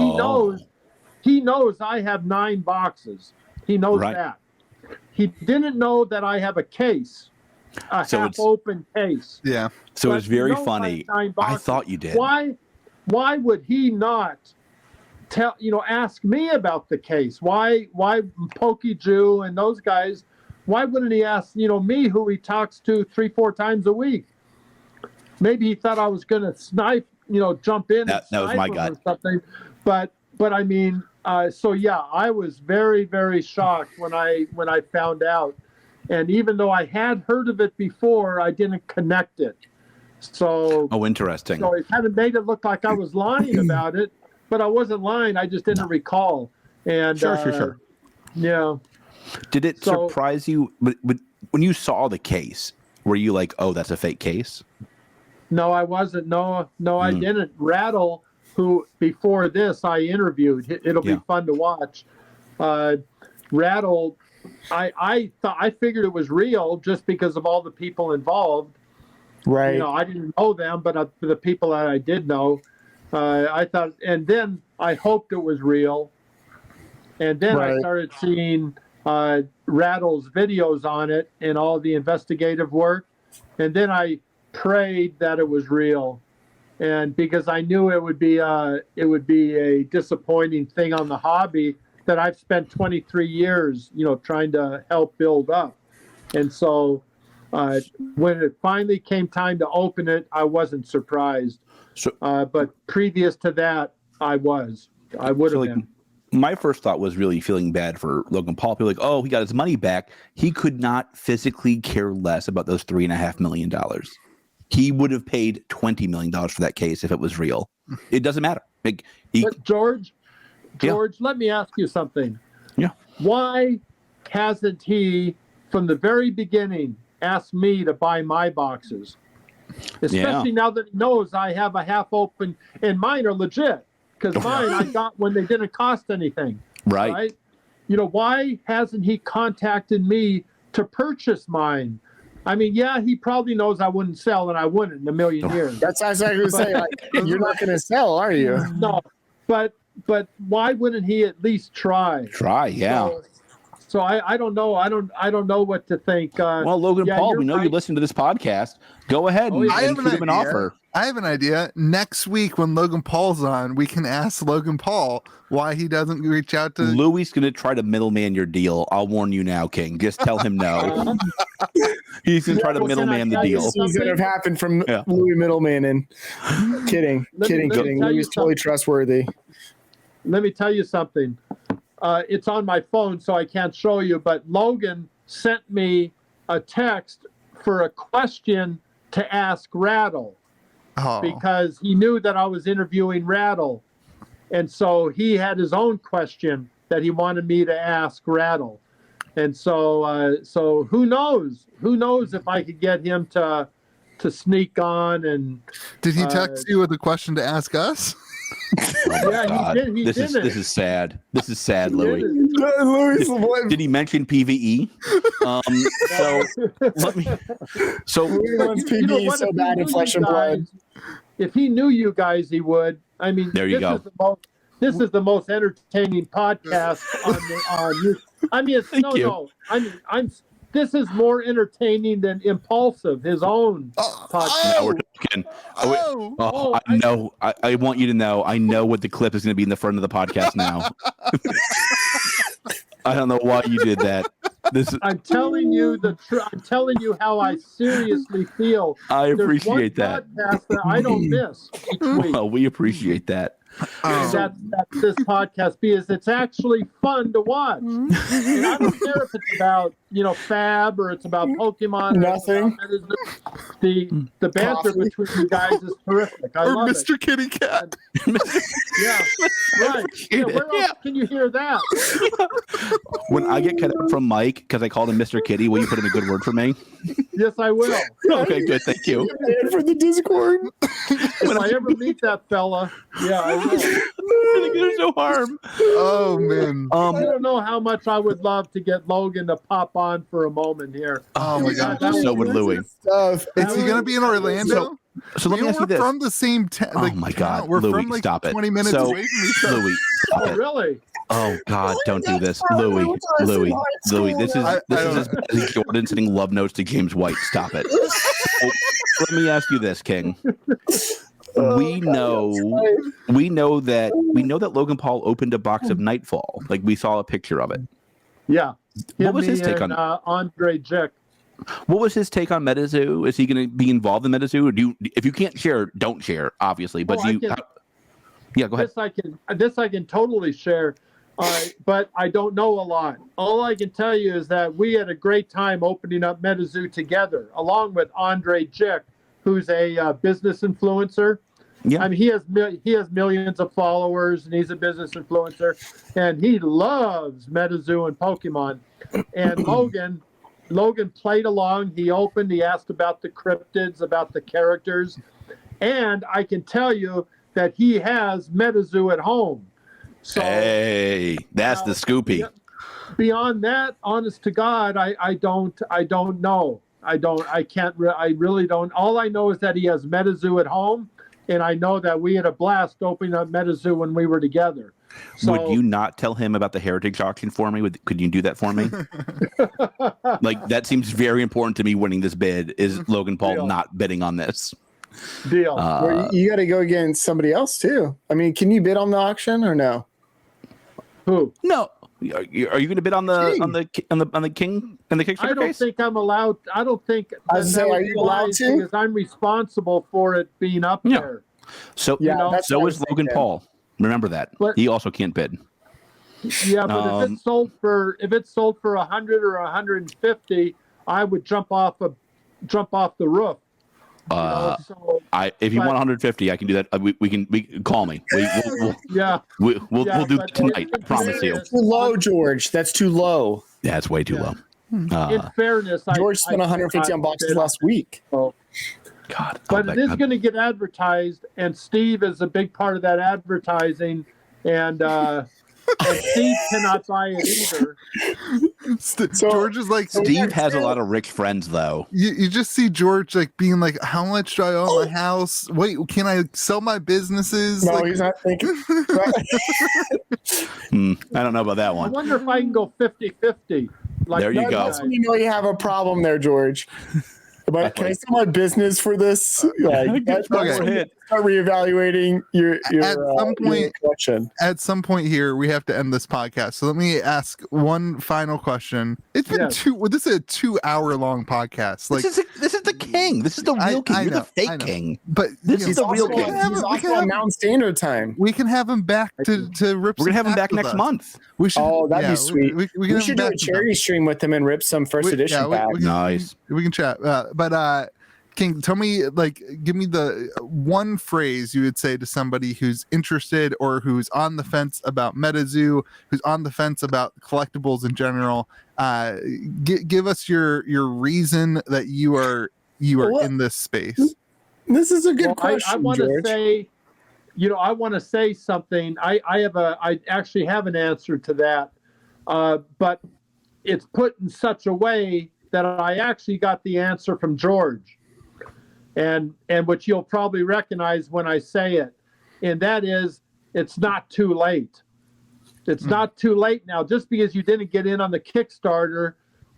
He knows I have 9 boxes. He knows that. He didn't know that I have a case, half-open case. Yeah. So it's very funny. I thought you did. Why would he not ask me about the case? Why Pokey Jew and those guys? Why wouldn't he ask, me, who he talks to 3-4 times a week? Maybe he thought I was going to snipe, jump in. That was my gut. Or something. But I mean, so yeah, I was very, very shocked when I found out. And even though I had heard of it before, I didn't connect it. So. Oh, interesting. So it kind of made it look like I was lying about it, but I wasn't lying. I just didn't recall. And sure. Yeah. Did it surprise you when you saw the case? Were you like, "Oh, that's a fake case"? No, I wasn't. No, I didn't. Rattle, who before this I interviewed. It'll be fun to watch. Rattle, I figured it was real just because of all the people involved. Right. You know, I didn't know them, but the people that I did know, I thought, and then I hoped it was real. And then I started seeing Rattle's videos on it and all the investigative work. And then I prayed that it was real. And because I knew it would be a disappointing thing on the hobby that I've spent 23 years, trying to help build up. And so when it finally came time to open it, I wasn't surprised. So, but previous to that, I would have been. My first thought was really feeling bad for Logan Paul. People like, oh, he got his money back. He could not physically care less about those $3.5 million. He would have paid $20 million for that case if it was real. It doesn't matter. But George, let me ask you something. Yeah. Why hasn't he, from the very beginning, asked me to buy my boxes? Especially now that he knows I have a half open, and mine are legit. Because mine I got when they didn't cost anything. Right? Why hasn't he contacted me to purchase mine? I mean, he probably knows I wouldn't sell, and I wouldn't in a million years. That's what I was going to say. Like, you're not going to sell, are you? No, but why wouldn't he at least try? Try, yeah. So I don't know. I don't know what to think. Well, Logan Paul, we know you listen to this podcast. Go ahead and shoot him an offer. I have an idea. Next week when Logan Paul's on, we can ask Logan Paul why he doesn't reach out to... Louis going to try to middleman your deal. I'll warn you now, King. Just tell him no. He's going to try to middleman the deal. Things that have happened from Louis middleman. And kidding. Louis is totally trustworthy. Let me tell you something. It's on my phone, so I can't show you, but Logan sent me a text for a question to ask Rattle. Oh. Because he knew that I was interviewing Rattle. And so he had his own question that he wanted me to ask Rattle. And so who knows? Who knows if I could get him to sneak on and... Did he text you with a question to ask us? Oh, he did. This is sad. This is sad, Louis. Did he mention PVE? Let me. So Louis wants PVE so bad in Flesh and Blood. If he knew you guys, he would. I mean, there you go. This is the most entertaining podcast on you. I mean, this is more entertaining than Impulsive, his own podcast. Now we're talking. I know. I want you to know. I know what the clip is going to be in the front of the podcast now. I don't know why you did that. I'm telling you I'm telling you how I seriously feel. I appreciate that. Podcast that I don't miss each week. Well, we appreciate that. That's this podcast because it's actually fun to watch. And I don't care if it's about Fab or it's about Pokemon. Nothing. The banter between you guys is terrific. I love Mr. Kitty Cat. Yeah, right. Yeah, where else can you hear that? When I get cut out from Mike because I called him Mr. Kitty, will you put in a good word for me? Yes, I will. Okay, good. Thank you. And for the Discord. If I ever meet that fella, I will. There's no harm. Oh man. I don't know how much I would love to get Logan to pop on for a moment here. Oh my God. So would Louis. Is he going to be in Orlando? So let me ask you this. We're from the same town. Oh my God, we're Louis, from like stop it. 20 minutes away from each other. Louis, stop it. Really? Oh God, don't do this, Louis. This is as bad as Jordan sending love notes to James White. Stop it. Let me ask you this, King. We know that Logan Paul opened a box of Nightfall. Like we saw a picture of it. Yeah. What was his take on Andre Jick? What was his take on Metazoo? Is he going to be involved in Metazoo? Or if you can't share, don't share, obviously. But yeah, go ahead. This I can totally share, but I don't know a lot. All I can tell you is that we had a great time opening up Metazoo together, along with Andre Jick, who's a business influencer. Yeah. I mean, he has millions of followers, and he's a business influencer, and he loves Metazoo and Pokemon. And Logan played along. He opened. He asked about the cryptids, about the characters, and I can tell you that he has Metazoo at home. So, hey, that's the scoopy. Yeah, beyond that, honest to God, I don't know. I really don't. All I know is that he has Metazoo at home, and I know that we had a blast opening up Metazoo when we were together. So, would you not tell him about the heritage auction for me? Could you do that for me? Like, that seems very important to me winning this bid, is Logan Paul Deal. not bidding on this. Deal. Well, you got to go against somebody else too. I mean, can you bid on the auction or no? Who? No. Are you going to bid on the King and the Kickstarter I don't case? think I'm allowed. I don't think. I was saying, would are be you allowed wise to? Because I'm responsible for it being up Yeah. there. So, Yeah, that's what I so was is Logan thinking. Paul. Remember that. But- He also can't bid. Yeah, but if it's sold for 100 or 150, I would jump off the roof. So, If you but- want 150, I can do that. We can call me. We'll yeah. we'll Yeah, do but that tonight. I promise you. Too low, George. That's too low. Yeah, it's way too low. In fairness, George spent 150 on boxes last week. God, But it is going to get advertised, and Steve is a big part of that advertising, and Steve cannot buy it either. George is like, Steve has a lot of rich friends, though. you just see George like being like, how much do I own my house? Wait, can I sell my businesses? No, Like, he's not thinking. I don't know about that I one. wonder if I can go 50-50. Like There you that go. That's guy. when you know you have a problem there, George. But can I sell my business for this? Like, that's Okay. when you start reevaluating your At some point- your collection. at some point here, we have to end this podcast. So let me ask one final question. It's been Yes. this is a 2-hour long podcast. Like, This is the king. This is the real king. I You're know, the fake I know. king. but This you is know, the real also, king. He's also on Mountain Standard Time. we can have him back to rip. We're gonna have him back with next us. month. We should. Oh, that'd yeah, be sweet. We We can have should him do back a with charity stream with him and rip some first edition back. Nice. We can chat. But King, tell me, like, give me the one phrase you would say to somebody who's interested or who's on the fence about Metazoo, who's on the fence about collectibles in general. Give us your reason that you are Well, in this space. This is a good Well, question, I want to George. say, I want to say something. I actually have an answer to that, but it's put in such a way that I actually got the answer from George, and which you'll probably recognize when I say it, and that is, it's not too late. It's not too late now. Just because you didn't get in on the Kickstarter,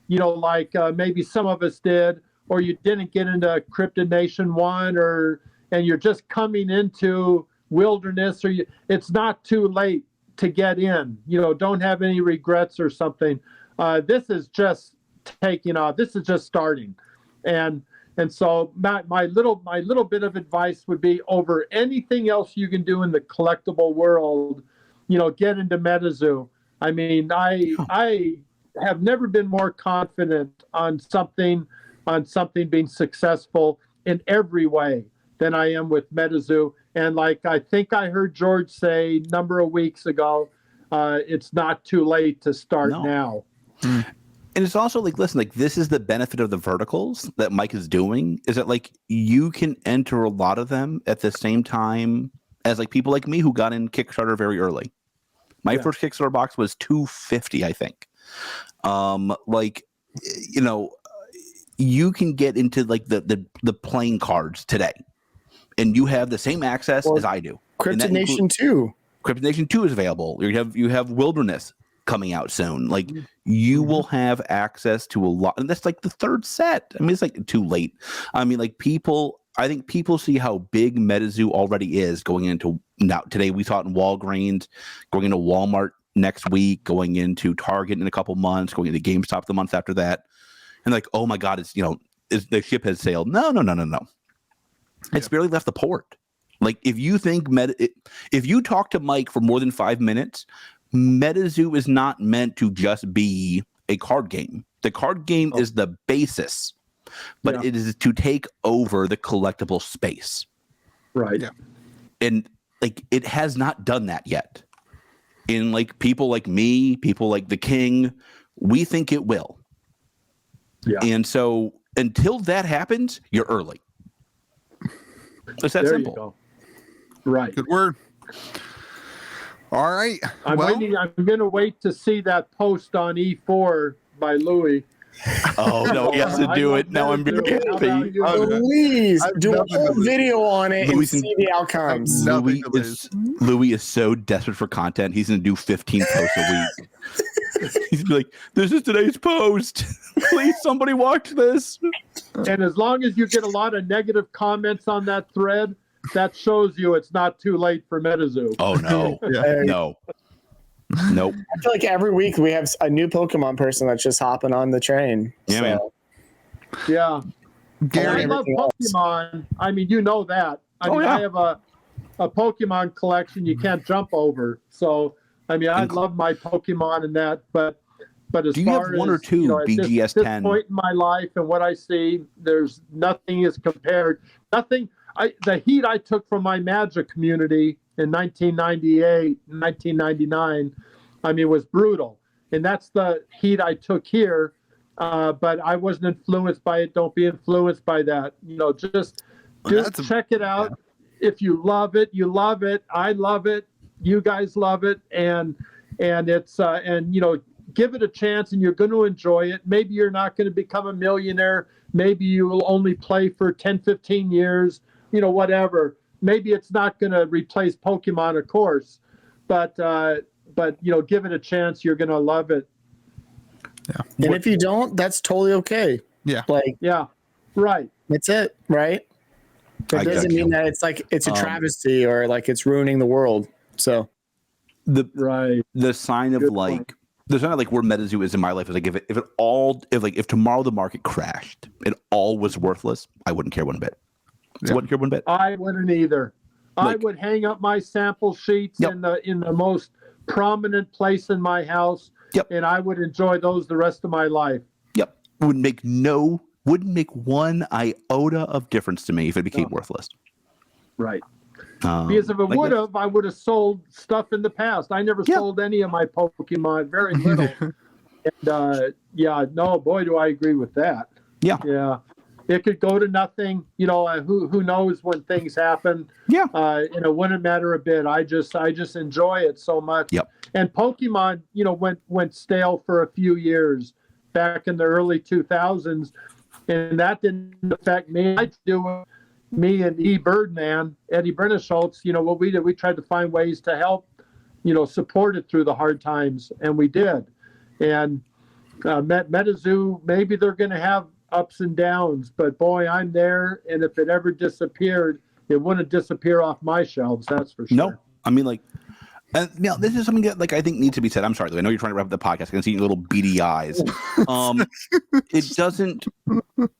like maybe some of us did, or you didn't get into Cryptid Nation 1, and you're just coming into Wilderness, it's not too late to get in. Don't have any regrets or something. This is just taking off. This is just starting, and so my little bit of advice would be, over anything else you can do in the collectible world, get into Metazoo. I mean, I have never been more confident on something being successful in every way than I am with Metazoo. And like I think I heard George say a number of weeks ago, it's not too late to start now. And it's also like, listen, like, this is the benefit of the verticals that Mike is doing, is that like you can enter a lot of them at the same time as like people like me who got in Kickstarter very early. My first Kickstarter box was $250, I think. You can get into like the playing cards today, and you have the same access as I do. Cryptid Nation 2. Cryptid Nation 2 is available. You have Wilderness coming out soon. Like, you will have access to a lot, and that's like the third set. I mean, it's like too late. I mean, like, I think people see how big Metazoo already is going into now. Today we saw it in Walgreens, going into Walmart next week, going into Target in a couple months, going into GameStop the month after that, and like, oh my God, the ship has sailed. No. It's barely left the port. Like, if you think if you talk to Mike for more than 5 minutes, Metazoo is not meant to just be a card game. The card game is the basis, but it is to take over the collectible space. Right. Yeah. and like it has not done that yet. And like people like me, people like the King, we think it will. Yeah. And so until that happens, you're early. It's that There simple. you go. Right. Good word. All right. I'm going to wait to see that post on E4 by Louis. Oh no, he has to do it. Now I'm very happy. Please do a nothing to whole lose. video on it and Louis see the outcomes. Louis is so desperate for content. He's going to do 15 posts a week. He's gonna be like, "This is today's post. Please, somebody watch this." And as long as you get a lot of negative comments on that thread, that shows you it's not too late for Metazoo. Oh no, no, nope. I feel like every week we have a new Pokemon person that's just hopping on the train. Yeah, man. Yeah. Gary, I love Pokemon. I mean, you know that. I have a Pokemon collection you can't jump over. So, I mean, I love my Pokemon and that, but as do you far have as, one or two at BGS this 10? point in my life and what I see, there's nothing is compared. Nothing. The heat I took from my Magic community in 1998, 1999, I mean, was brutal. And that's the heat I took here. But I wasn't influenced by it. Don't be influenced by that. Just check it out. Yeah. If you love it, you love it. I love it. You guys love it. And it's, give it a chance and you're going to enjoy it. Maybe you're not going to become a millionaire. Maybe you will only play for 10, 15 years, whatever. Maybe it's not going to replace Pokemon, of course, but give it a chance. You're going to love it. Yeah. And if you don't, that's totally okay. Yeah. Yeah. Right. That's it. Right. It doesn't mean that it's like it's a travesty or like it's ruining the world. So the sign of the sign of like where Metazoo is in my life is like if tomorrow the market crashed and all was worthless, I wouldn't care one bit. I wouldn't care one bit. I wouldn't either. I would hang up my sample sheets in the most prominent place in my house. Yep. And I would enjoy those the rest of my life. Yep. Wouldn't make one iota of difference to me if it became worthless. Right. Because if it would have, I would have sold stuff in the past. I never sold any of my Pokemon, very little. And boy, do I agree with that. Yeah. Yeah. It could go to nothing. Who knows when things happen. Yeah. It wouldn't matter a bit. I just enjoy it so much. Yep. And Pokemon, went stale for a few years back in the early 2000s, and that didn't affect me. I do me and Birdman, Eddie Brenneschultz, what we did, we tried to find ways to help, support it through the hard times, and we did. And Metazoo, maybe they're going to have ups and downs, but boy, I'm there, and if it ever disappeared, it wouldn't disappear off my shelves, that's for sure. No, I mean, now this is something that I think needs to be said. I'm sorry, Lou, I know you're trying to wrap up the podcast. I can see your little beady eyes. It doesn't.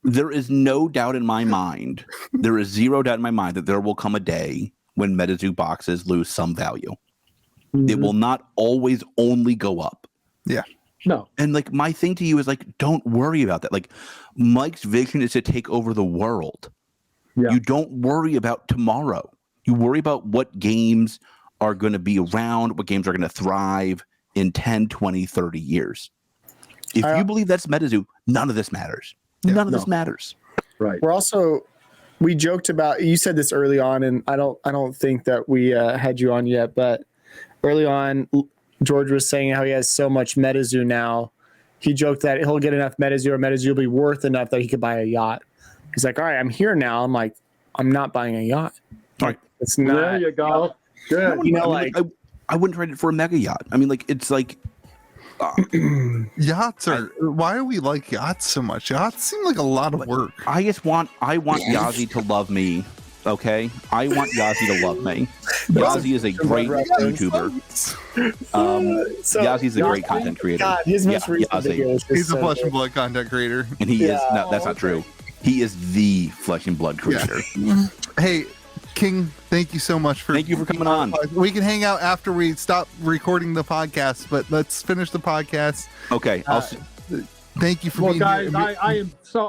There is no doubt in my mind. There is zero doubt in my mind that there will come a day when Metazoo boxes lose some value. Mm-hmm. It will not always only go up. Yeah. No. And my thing to you is don't worry about that. Mike's vision is to take over the world. Yeah. You don't worry about tomorrow. You worry about what games are going to be around, what games are going to thrive in 10, 20, 30 years. If you believe that's Metazoo, none of this matters. Yeah, none of this matters. Right. We joked about, you said this early on, and I don't think that we had you on yet, but early on, George was saying how he has so much Metazoo now. He joked that he'll get enough Metazoo, or Metazoo will be worth enough that he could buy a yacht. He's like, all right, I'm here now. I'm like, I'm not buying a yacht. All right. It's not. There you go. Good. I wouldn't trade it for a mega yacht. I mean, it's yachts are. Why do we like yachts so much? Yachts seem like a lot of work. I want Yazi to love me. Okay, I want Yazi to love me. Yazi is a great YouTuber. Yazi's a great content creator. God, his most recent video he's a flesh and blood content creator, and he is. No, that's not true. He is the flesh and blood creator. Yeah. Hey, King, thank you so much Thank you for coming on. We can hang out after we stop recording the podcast, but let's finish the podcast. Okay. Thank you for being guys, here.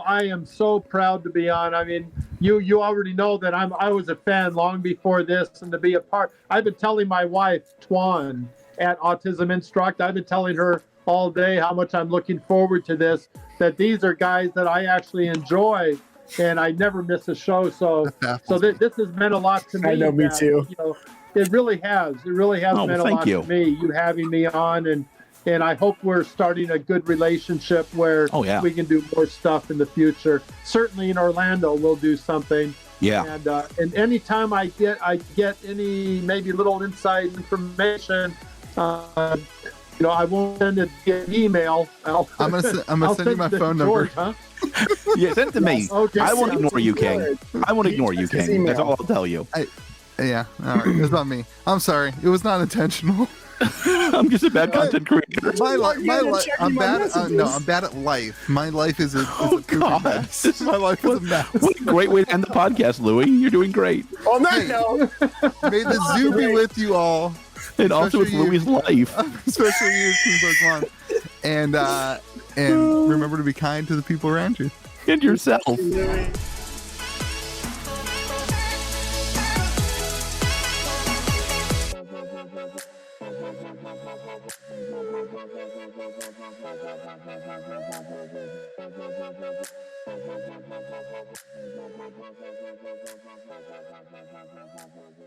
I am so proud to be on. I mean, you already know that I was a fan long before this, and to be a part. I've been telling my wife Twan at Autism Instruct. I've been telling her all day how much I'm looking forward to this. That these are guys that I actually enjoy, and I never miss a show. So this has meant a lot to me. I know, me too. You know, it really has. It really has meant a lot you. to me. You having me on, and I hope we're starting a good relationship where we can do more stuff in the future. Certainly in Orlando, we'll do something. Yeah. And anytime I get any maybe little inside information, you know, I won't send it via email. I'm gonna send you my phone George, number. huh? Yeah, send it to me. Okay. I won't ignore you, King. I won't ignore you, His King. email. That's all I'll tell you. Yeah, all right. It's not me. I'm sorry. It was not intentional. I'm just a bad content creator. My life. I'm bad. messages. I'm bad at life. My life is a poopy God. mess. My life is a mess. What a great way to end the podcast, Louie. You're doing great. On that note, May the zoo be with you all, And also with Especially you. Louie's life. especially you, King Pokemon. And remember to be kind to the people around you. And yourself. Thank you.